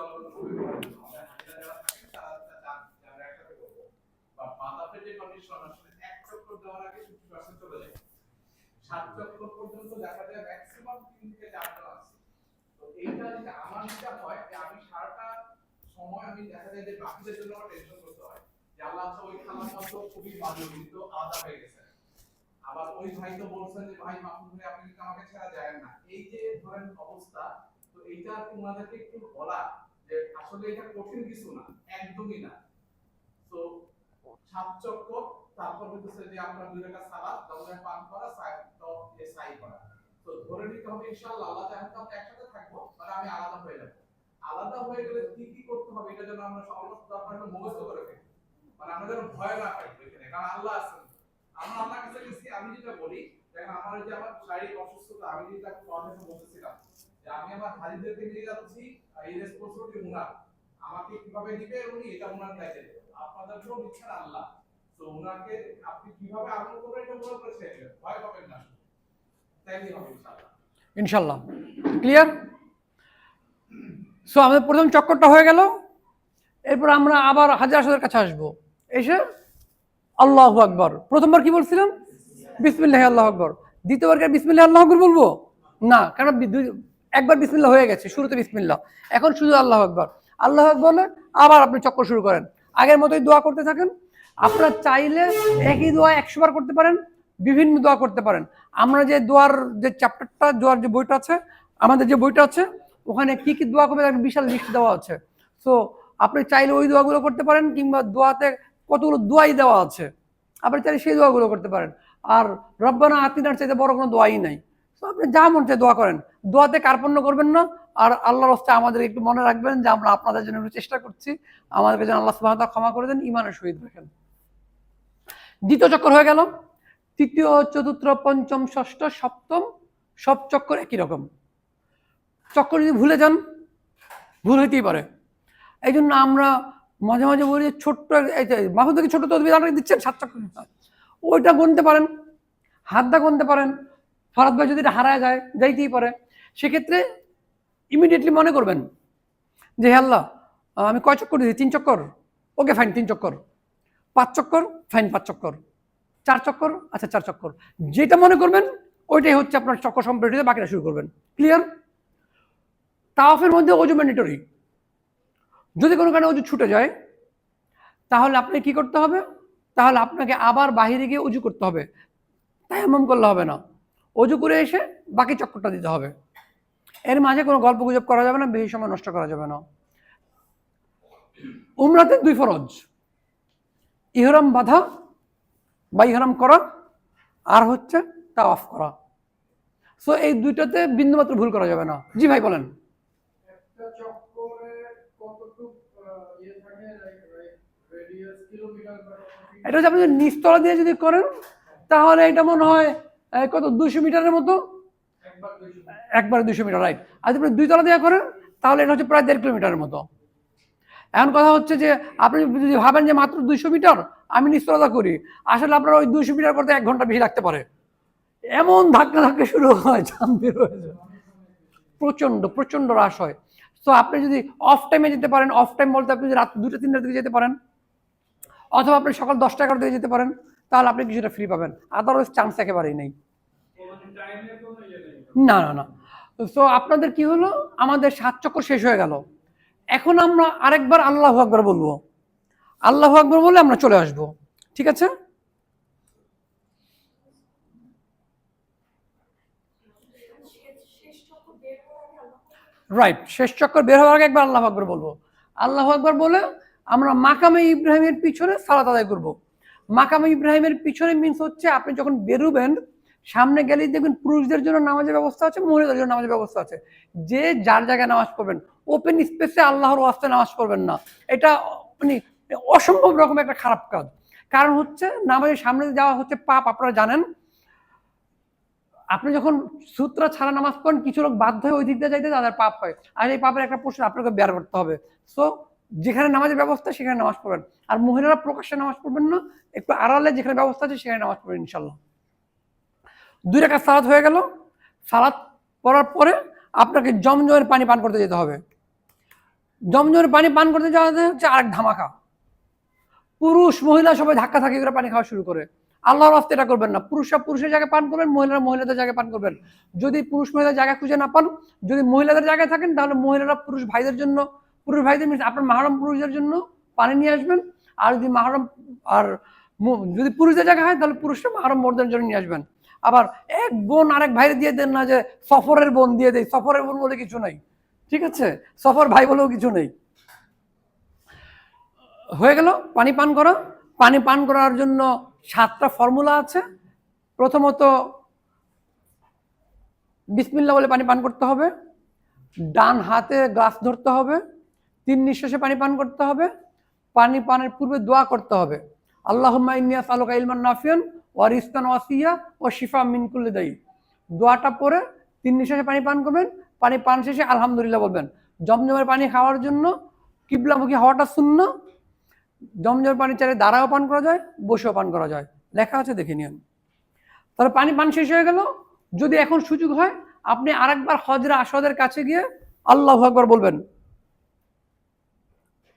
মাথাতে যে কন্ডিশন আসলে 1 চক্কর দেওয়ার আগে 50% চলে যায়, 7 চক্কর পর্যন্ত দেখা যায় ম্যাক্সিমাম 3 থেকে 4 জন আছে। তো এইটা যদি আমার যেটা হয় যে আমি সারাটা সময় আমি দেখা যায় যে বাকিদের জন্য আমার টেনশন করতে হয় যে আল্লাহ তো ওই খালার মতো খুবই বাজে কিন্তু আলাদা হয়ে গেছে। আবার ওই ভাই তো বলছেন যে ভাই মাহমুদ ভাই আপনি কিন্তু আমাকে ছেড়ে যায় না, এই যে ধরেন অবস্থা। তো এইটা তোমাদেরকে একটু বলা যে আসলে এটা কঠিন কিছু না, একদমই না। তো 7 চক্কর, তারপর হচ্ছে যে আপনার 2 রাকাত সালাত, দরজায় পান করা, সাই করা। তো ধরে নিতে হবে ইনশাআল্লাহ আল্লাহ চাহে তো আমরা একসাথে থাকবো, মানে আমি আলাদা হয়ে যাব। আলাদা হয়ে গেলে কি কি করতে হবে এটা যেন আমরা সমস্ত আপনারা মুখস্থ করে ফেলি, মানে আমরা যেন ভয় না পাই এখানে, কারণ আল্লাহ আছেন। আমরা আল্লাহর কাছে গেছি, আমি যেটা বলি দেখেন আমার যে আমার শারীরিক অসুস্থতা, আমি যেটা প্রথমে বলতেছিলাম যে আমি আমার হাজিদেরকে নিয়ে যাচ্ছি, এই রেসপন্সিবিলিটি উনার, আমাকে কিভাবে নিবে উনি এটা উনার দায়িত্ব, আপনাদের জন্য দিচ্ছেন আল্লাহ। তো উনাকে আপনি কিভাবে আমল করবেন এটা মনে করে ছেড়ে দেবেন, ভয় পাবেন না, তাইলে হবে ইনশাআল্লাহ। ইনশাল্লাহ ক্লিয়ার। সো আমাদের প্রথম চক্করটা হয়ে গেল, এরপর আমরা আবার হাজার আসদের কাছে আসবো, এসে আল্লাহু আকবার। প্রথমবার কি বলছিলাম? বিসমিল্লাহ আল্লাহু আকবার। দ্বিতীয়বার কি বিসমিল্লাহ আল্লাহু আকবার বলবো না, কারণ একবার বিসমিল্লাহ হয়ে গেছে, শুরুতে বিসমিল্লাহ, এখন শুধু আল্লাহু আকবার। আল্লাহু আকবার বলে আবার আপনি চক্কর শুরু করেন, আগের মতোই দোয়া করতে থাকেন। আপনারা চাইলে একই দোয়া 100 বার করতে পারেন, বিভিন্ন দোয়া করতে পারেন। আমরা যে দোয়ার যে চ্যাপ্টারটা, দোয়ার যে বইটা আছে, আমাদের যে বইটা আছে, ওখানে কি কি দোয়া করবে একটা বিশাল লিস্ট দেওয়া আছে। সো আপনি চাইলে ওই দোয়াগুলো করতে পারেন, কিংবা দোয়াতে কতগুলো দোয়াই দেওয়া আছে, আপনি চাইলে সেই দোয়াগুলো করতে পারেন। আর রব্বানা আতিনার চাইতে বড় কোনো দোয়াই নাই। তো আপনি যা মন চায় দোয়া করেন, দোয়াতে কার্পণ্য করবেন না। আর আল্লাহর রাস্তায় আমাদের একটু মনে রাখবেন যে আমরা আপনাদের জন্য একটু চেষ্টা করছি, আমাদেরকে যেন আল্লাহ সুবহানাহু ওয়া তাআলা ক্ষমা করে দেন, ঈমানের সহিত রাখেন। দ্বিতীয় চক্কর হয়ে গেল। তৃতীয়, চতুর্থ, পঞ্চম, ষষ্ঠ, সপ্তম, সব চক্কর একই রকম। চক্কর যদি ভুলে যান, ভুল হইতেই পারে। এই জন্য আমরা মাঝে মাঝে বলি ছোট্ট মাহুদ থেকে ছোট তদবির আপনাকে দিচ্ছেন 7 চক্কর, ওইটা গুনতে পারেন, হাতটা গুনতে পারেন। ফরাদ ভাই যদি এটা হারায় যায়, যাইতেই পারে, সেক্ষেত্রে ইমিডিয়েটলি মনে করবেন যে হে আল্লাহ, আমি কয় চক্কর দিয়েছি? 3 চক্কর, ওকে ফাইন 3 চক্কর। 5 চক্কর, ফাইন 5 চক্কর। 4 চক্কর, আচ্ছা 4 চক্কর। যেটা মনে করবেন ওইটাই হচ্ছে আপনার চক্কর সম্পর্ক, বাকিটা শুরু করবেন। ক্লিয়ার? তাওয়াফের মধ্যে অজু ম্যান্ডেটরি। যদি কোনো কারণে অজু ছুটে যায়, তাহলে আপনি কি করতে হবে? তাহলে আপনাকে আবার বাহিরে গিয়ে উজু করতে হবে, তায়াম্মুম করলে হবে না। অজু করে এসে বাকি চক্করটা দিতে হবে। এর মাঝে কোনো গল্প গুজব করা যাবে না, বেশি সময় নষ্ট করা যাবে না। উমরাতে 2 ফরজ, ইহরাম বাঁধা বা ইহরাম করা, আর হচ্ছে তাওয়াফ করা। সো এই দুইটাতে বিন্দুমাত্র ভুল করা যাবে না। জি ভাই বলেন। একটা চক্করে কতটুকু ইয়ে থাকে, রেডিয়াস কিলোমিটার বা এটা হচ্ছে আপনি নিচতলা দিয়ে যদি করেন, তাহলে এটা মনে হয় কত 200 মিটারের মতো, একবার 200 মিটার, রাইট। আর যদি আপনি 2 তলা দিয়ে করেন, তাহলে এটা হচ্ছে প্রায় 1.5 কিলোমিটারের মতো। এখন কথা হচ্ছে যে আপনি যদি ভাবেন যে মাত্র 200 মিটার আমি নিচতলা করি, আসলে আপনার ওই 200 মিটার করতে 1 ঘন্টা বেশি লাগতে পারে। এমন ধাক্কা ধাক্কা শুরু হয়, জাম বের হয়ে যায়, প্রচন্ড প্রচন্ড রাশ হয়। তো আপনি যদি অফ টাইমে যেতে পারেন, অফ টাইম বলতে আপনি যদি রাত 2টা 3টার দিকে যেতে পারেন, অথবা আপনি সকাল 10টা 11টার দিকে যেতে পারেন, তাহলে আপনি কিছুটা ফ্রি পাবেন। আদারওয়াইজ চান্স একেবারেই নেই। না না না। তো আপনাদের কি হলো, আমাদের 7 চক্কর শেষ হয়ে গেল। এখন আমরা আরেকবার আল্লাহু আকবার বলবো। আল্লাহু আকবার বলে আমরা চলে আসব, ঠিক আছে? রাইট, শেষ চক্কর বের হওয়ার আগে একবার আল্লাহু আকবার বলবো। আল্লাহু আকবার বলে আমরা মাকামে ইব্রাহিমের পিছনে সালাত আদায় করব। মাকামে ইব্রাহিমের পিছনে মিন্স হচ্ছে আপনি যখন বেরোবেন, সামনে গেলেই দেখবেন পুরুষদের জন্য নামাজের ব্যবস্থা আছে, মহিলাদের জন্য নামাজের ব্যবস্থা আছে। যে যার জায়গায় নামাজ পড়বেন, ওপেন স্পেসে আল্লাহর ওয়াস্তে নামাজ পড়বেন না। এটা মানে অসম্ভব রকম একটা খারাপ কাজ। কারণ হচ্ছে নামাজের সামনে যাওয়া হচ্ছে পাপ, আপনারা জানেন। আপনি যখন সূত্রা ছাড়া নামাজ পড়েন, কিছু লোক বাধ্য হয়ে ওই দিক দিয়ে যাইতে, তাদের পাপ হয়। আর এই পাপের একটা পোর্শন আপনাকে বের করতে হবে। সো যেখানে নামাজের ব্যবস্থা সেখানে নামাজ পড়বেন। আর মহিলারা প্রকাশ্যে নামাজ পড়বেন না, একটু আড়ালে যেখানে ব্যবস্থা আছে সেখানে নামাজ পড়বেন ইনশাল্লাহ। 2 রাকাত সালাত হয়ে গেল। সালাত পড়ার পরে আপনাকে জমজমের পানি পান করতে যেতে হবে। জমজমের পানি পান করতে যাওয়া হচ্ছে আরেক ধামাকা। পুরুষ মহিলা সবাই ধাক্কা ধাক্কি করে পানি খাওয়া শুরু করে। আল্লাহর রাস্তায় এটা করবেন না। পুরুষরা পুরুষের জায়গায় পান করবেন, মহিলারা মহিলাদের জায়গায় পান করবেন। যদি পুরুষ মহিলার জায়গা খুঁজে না পান, যদি মহিলাদের জায়গায় থাকেন, তাহলে মহিলারা পুরুষ ভাইদের জন্য, পুরুষ ভাইদের আপনার মাহরম পুরুষদের জন্য পানি নিয়ে আসবেন। আর যদি মাহরম আর যদি পুরুষদের জায়গা হয়, তাহলে পুরুষরা মাহরম বোনদের জন্য নিয়ে আসবেন। আবার এক বোন আরেক ভাইরে দিয়ে দেন না যে সফরের বোন দিয়ে দেয়, সফরের বোন বলে কিছু নাই। ঠিক আছে, সফর ভাই বলেও কিছু নেই। হয়ে গেল পানি পান করা। পানি পান করার জন্য 7টা ফর্মুলা আছে। প্রথমত বিসমিল্লাহ বলে পানি পান করতে হবে, ডান হাতে গ্লাস ধরতে হবে, 3 নিঃশ্বাসে পানি পান করতে হবে, পানি পানের পূর্বে দোয়া করতে হবে, আল্লাহুম্মা ইন্নী আসআলুকা ইলমান নাফিয়ান ওয়া রিজকান ওয়াসিয়া ওয়া শিফা মিন কুল্লি দাই। দোয়াটা পরে 3 নিঃশ্বাসে পানি পান করবেন, পানি পান শেষে আলহামদুলিল্লাহ বলবেন। জমজমের পানি খাওয়ার জন্য কিবলামুখী হওয়াটা সুন্নাহ। জমজমের পানি চাইলে দাঁড়াও পান করা যায়, বসেও পান করা যায়, লেখা আছে দেখে নিন। তাহলে পানি পান শেষ হয়ে গেল। যদি এখন সুযোগ হয় আপনি আরেকবার হজরা আসওয়াদের কাছে গিয়ে আল্লাহু আকবার বলবেন।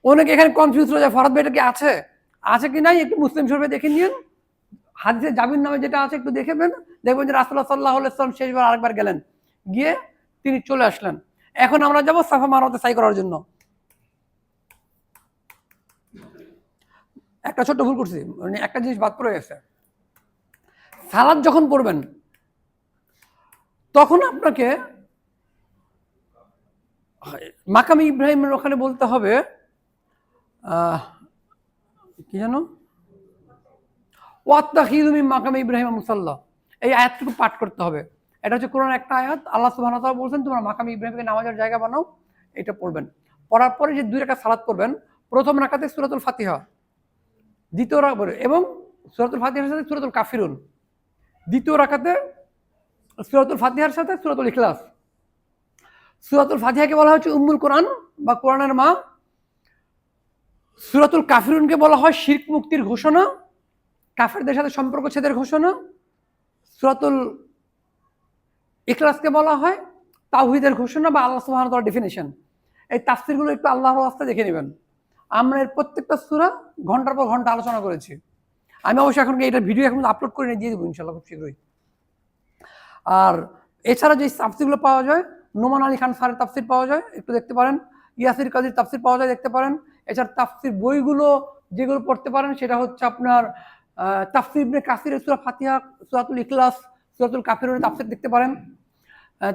অনেকে এখানে কনফিউজ হয়ে যায়, ফরহাদ ভাই এটা কি আছে, আছে কি নাই একটু মুসলিম শরীফে দেখে নিন। হাদিসে জাবির নামে যেটা আছে একটু দেখবেন, দেখবেন যে রাসূলুল্লাহ সাল্লাল্লাহু আলাইহি ওয়াসাল্লাম শেষবার আরেকবার গেলেন, গিয়ে তিনি চলে আসলেন। এখন আমরা যাব সাফা মারওয়াতে সাই করার জন্য। একটা ছোট্ট ভুল করছি, মানে একটা জিনিস বাদ পড়ে গেছে। সালাত যখন পড়বেন তখন আপনাকে মাকামে ইব্রাহিমের ওখানে বলতে হবে কি জানো, ওয়াত্তাখিযু মিন মাকামে ইব্রাহিম মুসাল্লা, এই আয়াতটুকু পাঠ করতে হবে। এটা হচ্ছে কোরআন একটা আয়াত, আল্লাহ সুবহানাহু ওয়া তাআলা বলছেন তোমরা মাকামে ইব্রাহিমকে নামাজের জায়গা বানাও। এটা পড়বেন। পড়ার পরে যে 2 রাকাত সালাত পড়বেন, প্রথম রাকাতে সূরাতুল ফাতিহা, দ্বিতীয় রাকাতে এবং সূরাতুল ফাতিহার সাথে সূরাতুল কাফিরুন, দ্বিতীয় রাকাতে সূরাতুল ফাতিহার সাথে সূরাতুল ইখলাস। সূরাতুল ফাতিহাকে বলা হচ্ছে উম্মুল কোরআন বা কোরআনের মা। সূরাতুল কাফিরুনকে বলা হয় শিরক মুক্তির ঘোষণা, কাফেরদের সাথে সম্পর্ক ছেদের ঘোষণা। সূরাতুল ইখলাসকে বলা হয় তাওহীদের ঘোষণা বা আল্লাহ সুবহানাহু ওয়া তাআলার ডেফিনিশন। এই তাফসীরগুলো একটু আল্লাহর রাস্তায় দেখে নেবেন। আমরা এর প্রত্যেকটা সূরা ঘন্টার পর ঘন্টা আলোচনা করেছি। আমি অবশ্যই এখন এটার ভিডিও এখন আপলোড করে দিয়ে দেবো ইনশাআল্লাহ খুব শীঘ্রই। আর এছাড়া যে তাফসীরগুলো পাওয়া যায়, নোমান আলী খান স্যারের তাফসীর পাওয়া যায়, একটু দেখতে পারেন। ইয়াসির কাজীর তাফসীর পাওয়া যায়, দেখতে পারেন। এছাড়া তাফসীর বইগুলো যেগুলো পড়তে পারেন সেটা হচ্ছে আপনার তাফসীর ইবনে কাসিরের সূরা ফাতিহা, সূরাতুল ইখলাস, সূরাতুল কাফিরুনের তাফসীর দেখতে পারেন।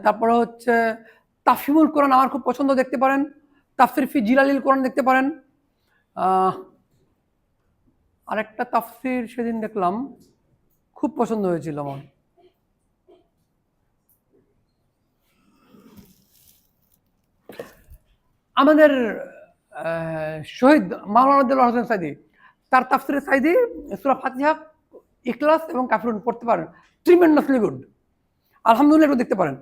তারপরে হচ্ছে তাফহিমুল কোরআন আমার খুব পছন্দ, দেখতে পারেন। তাফসীর ফি জিলালিল কোরআন দেখতে পারেন। আরেকটা তাফসীর সেদিন দেখলাম, খুব পছন্দ হয়েছিল আমার। আমাদের শহীদ মাওলানা দেলোয়ার হোসেন সাইদি, তার তাফসীরে সাইদি সূরা ফাতিহা, ইখলাস এবং কাফিরুন পড়তে পারেন, ট্রিমেন্ডাসলি গুড। আলহামদুলিল্লাহ একটু দেখতে পারেন।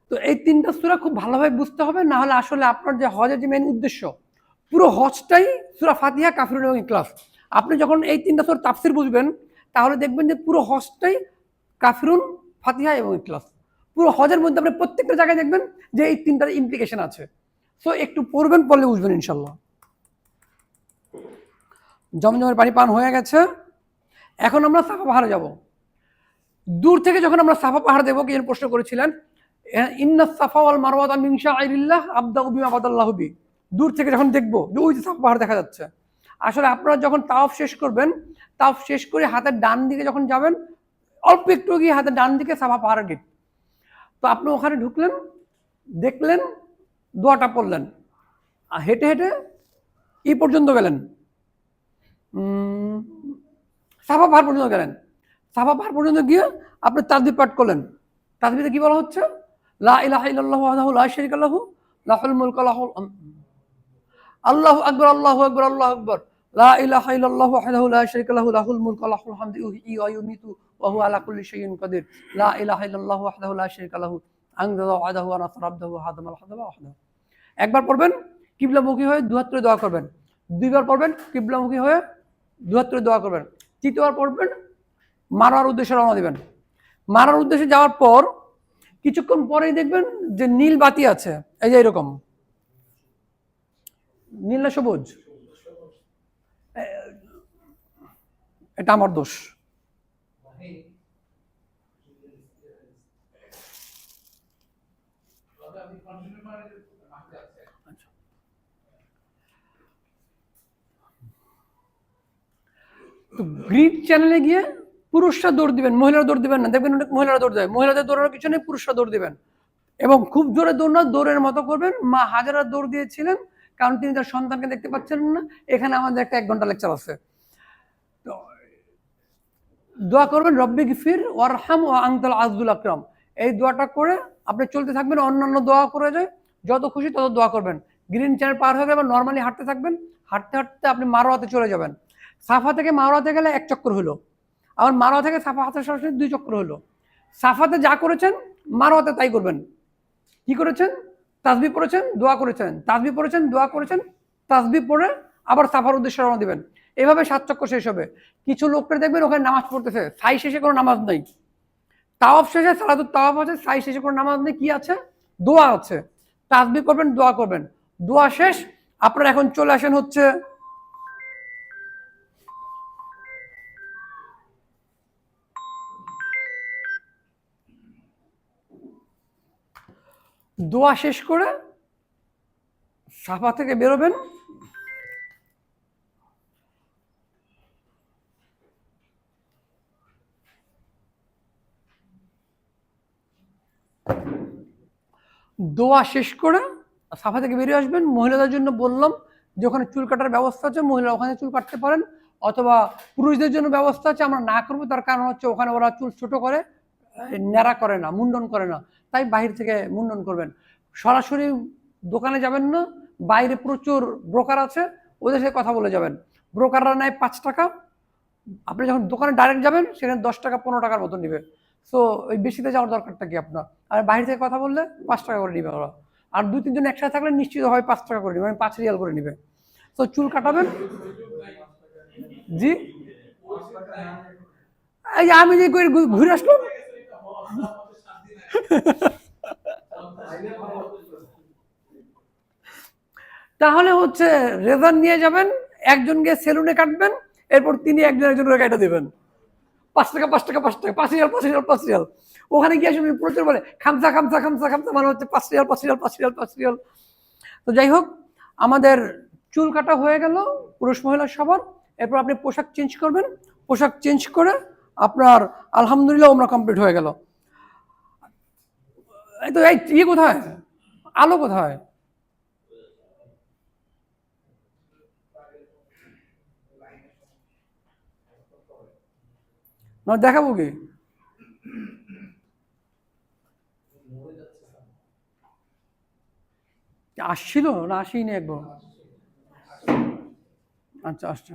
তো এই 3টা সূরা খুব ভালোভাবে বুঝতে হবে, না হলে আসলে আপনার যে হজের যে মেইন উদ্দেশ্য, পুরো হজটাই সূরা ফাতিহা, কাফিরুন এবং ইখলাস। আপনি যখন এই 3টা সূরার তাফসীর বুঝবেন তাহলে দেখবেন যে পুরো হজটাই কাফিরুন, ফাতিহা এবং ইখলাস। পুরো হজের মধ্যে আপনি প্রত্যেকটা জায়গায় দেখবেন যে এই 3টার ইমপ্লিকেশন আছে। সো একটু পড়বেন, পড়লে বুঝবেন ইনশাল্লাহ। জমজমের পানি পান হয়ে গেছে। এখন আমরা সাফা পাহাড়ে যাব। দূর থেকে যখন আমরা সাফা পাহাড় দেখবো, কি প্রশ্ন করেছিলেন, ইন্নাস সাফা ওয়াল মারওয়াতা মিন শাআইরিল্লাহ আবদাউ বিমা বাদাল্লাহু বি। দূর থেকে যখন দেখবো যে ওই যে সাফা পাহাড় দেখা যাচ্ছে, আসলে আপনারা যখন তাওয়াফ শেষ করবেন, তাওয়াফ শেষ করে হাতের ডান দিকে যখন যাবেন, অল্প একটু গিয়ে হাতের ডান দিকে সাফা পাহাড়ের গেট। তো আপনি ওখানে ঢুকলেন, দেখলেন, দোয়াটা পড়লেন, আর হেঁটে হেঁটে এই পর্যন্ত গেলেন, সাফা পাহাড় পর্যন্ত গেলেন। সাফা পাহাড় পর্যন্ত গিয়ে আপনি তাসবিহ পাঠ করলেন। তাসবিহতে কি বলা হচ্ছে? লা ইলাহা ইল্লাল্লাহু ওয়াহদাহু লা শারীকা লাহু লাহুল মুলকু ওয়া লাহুল আল্লাহু আকবার, আল্লাহু আকবার, আল্লাহু আকবার, লা ইলাহা ইল্লাল্লাহু ওয়াহদাহু লা শারীকা লাহু লাহুল মুলকু ওয়া লাহুল হামদু ইউহয়ি ওয়া ইউমীতু ওয়া হুয়া আলা কুল্লি শাইইন কাদির, লা ইলাহা ইল্লাল্লাহু ওয়াহদাহু লা শারীকা লাহু আনজালা ওয়া'দাহু ওয়া নাসারা আবদাহু ওয়া হাদামাল আহজাবা ওয়াহদাহু। একবার পড়বেন, কিবলামুখী হয়ে দুহাত তুলে দোয়া করবেন। 2বার পড়বেন, কিবলামুখী হয়ে দুহাত তুলে দোয়া করবেন। 3য়বার পড়বেন, মারার উদ্দেশ্যে রওনা দিবেন। মারার উদ্দেশ্যে যাওয়ার পর কিছুক্ষণ পরেই দেখবেন যে নীল বাতি আছে, এই যে এরকম নীল না সবুজ, এটা আমার দোষ। তো গ্রিড চ্যানেলে গিয়ে পুরুষরা দৌড় দিবেন, মহিলারা দৌড় দিবেন না। দেখবেন অনেক মহিলারা দৌড় দেয়, মহিলাদের দৌড়ানোর কিছু নেই, পুরুষরা দৌড় দিবেন। এবং খুব জোরে দৌড় না, দৌড়ের মতো করবেন। মা হাজারা দৌড় দিয়েছিলেন কারণ তিনি তার সন্তানকে দেখতে পাচ্ছিলেন না। এখানে আমাদের একটা 1 ঘন্টা লেকচার আছে। তো দোয়া করবেন রব্বি গফির ওয়ারহাম ওয়া আনতাল আযজুল আকরাম। এই দোয়াটা করে আপনি চলতে থাকবেন। অন্যান্য দোয়া করে যায়, যত খুশি তত দোয়া করবেন। গ্রিন চ্যানেল পার হয়ে গেলে নর্মালি হাঁটতে থাকবেন। হাঁটতে হাঁটতে আপনি মারোয়াতে চলে যাবেন। সাফা থেকে মারোয়াতে গেলে 1 চক্কর হলো, আবার মারোয়া থেকে সাফা হাতে সরাসরি 2 চক্কর হলো। সাফাতে যা করেছেন মারোয়াতে তাই করবেন। কি করেছেন? তাসবিহ পড়েছেন, দোয়া করেছেন, তাসবিহ পড়েছেন, দোয়া করেছেন, তাসবিহ পড়ে আবার সাফার উদ্দেশ্যে রওনা দিবেন। এভাবে 7 চক্কর শেষ হবে। কিছু লোককে দেখবেন ওখানে নামাজ পড়তেছে, সাই শেষে কোনো নামাজ নেই। তাওয়াফ শেষে সালাতুত তাওয়াফ আছে, সাই শেষে কোনো নামাজ নেই। কি আছে? দোয়া আছে। তাসবিহ করবেন, দোয়া করবেন। দোয়া শেষ, আপনারা এখন চলে আসেন হচ্ছে দোয়া শেষ করে সাফা থেকে বেরোবেন। দোয়া শেষ করে সাফা থেকে বেরিয়ে আসবেন। মহিলাদের জন্য বললাম যে ওখানে চুল কাটার ব্যবস্থা আছে, মহিলা ওখানে চুল কাটতে পারেন। অথবা পুরুষদের জন্য ব্যবস্থা আছে, আমরা না করবো তার কারণ হচ্ছে ওখানে ওরা চুল ছোট করে, ন্যাড়া করে না, মুন্ডন করে না, তাই বাহির থেকে মুন্ডন করবেন। সরাসরি দোকানে যাবেন না, বাইরে প্রচুর ব্রোকার আছে, ওদের সাথে কথা বলে যাবেন। ব্রোকাররা নেয় 5 টাকা, আপনি যখন দোকানে ডাইরেক্ট যাবেন সেখানে 10 টাকা 15 টাকার মতো নেবে। সো ওই বেশিতে যাওয়ার দরকারটা কি আপনার? আর বাইরে থেকে কথা বললে 5 টাকা করে নিবে ওরা। আর 2-3 জন একসাথে থাকলে নিশ্চিত হয় 5 টাকা করে নিবে, মানে 5 রিয়াল করে নিবে। তো চুল কাটাবেন। জি, এই যে আমি যে ঘুরে আসলাম, তাহলে হচ্ছে রেজার নিয়ে যাবেন, একজন গিয়ে সেলুনে কাটবেন, এরপর তিনি একজন করে কেটে দেবেন। 5 টাকা 5 টাকা 5 টাকা, 5 রিয়াল 5 রিয়াল 5 রিয়াল। ওখানে গিয়ে শুনি প্রচুর বলে খামসা খামসা খামসা খামসা, মানে হচ্ছে 5 রিয়াল 5 রিয়াল 5 রিয়াল 5 রিয়াল। তো যাই হোক, আমাদের চুল কাটা হয়ে গেল পুরুষ মহিলা সবার। এরপর আপনি পোশাক চেঞ্জ করবেন। পোশাক চেঞ্জ করে আপনার আলহামদুলিল্লাহ ওমরা কমপ্লিট হয়ে গেল। এই তো এই ইয়ে কোথায়, আলো কোথায়? না দেখাবো কি? আসছিল না আসেনি একবার? আচ্ছা আসছে।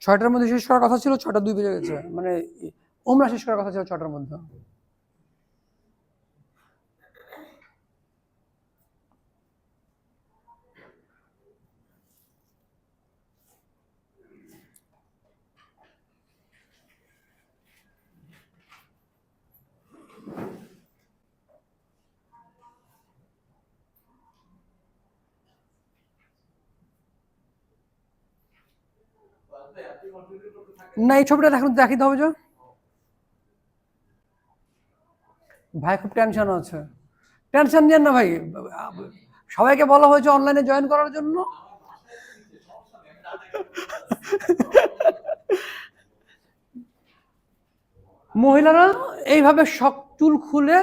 ছয়টার মধ্যে শেষ করার কথা ছিল, 6টা 2 বেজে গেছে। মানে ওমরা শেষ করার কথা ছিল 6টার মধ্যে। না এই ছবিটা এখন দেখিতে হবে যে ভাই খুব টেনশন আছে। টেনশন নিয়েন না ভাই, সবাইকে বলা হয়েছে অনলাইনে জয়েন করার জন্য। মহিলারা এইভাবে চুল খুলে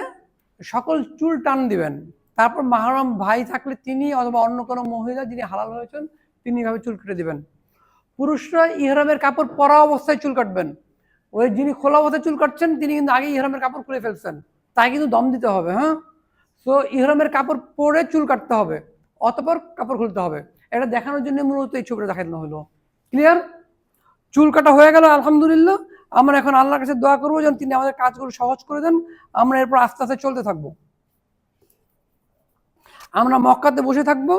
সকল চুল টান দিবেন। তারপর মাহরম ভাই থাকলে তিনি অথবা অন্য কোনো মহিলা যিনি হালাল হয়েছেন তিনি এইভাবে চুল কেটে দিবেন। পুরুষরা ইহরামের কাপড় পরা অবস্থায় চুল কাটবেন। ওই যিনি খোলা অবস্থায় চুল কাটছেন তিনি কিন্তু আগে ইহরামের কাপড় খুলে ফেলছেন, তাই কিন্তু দম দিতে হবে। হ্যাঁ, তো ইহরামের কাপড় পরে চুল কাটতে হবে, অতঃপর কাপড় খুলতে হবে। এটা দেখানোর জন্য মূলত এই ছবিটা দেখানো হলো। ক্লিয়ার? চুল কাটা হয়ে গেল আলহামদুলিল্লাহ। আমরা এখন আল্লাহর কাছে দোয়া করবো যেন তিনি আমাদের কাজগুলো সহজ করে দেন। আমরা এরপর আস্তে আস্তে চলতে থাকবো। আমরা মক্কাতে বসে থাকবো,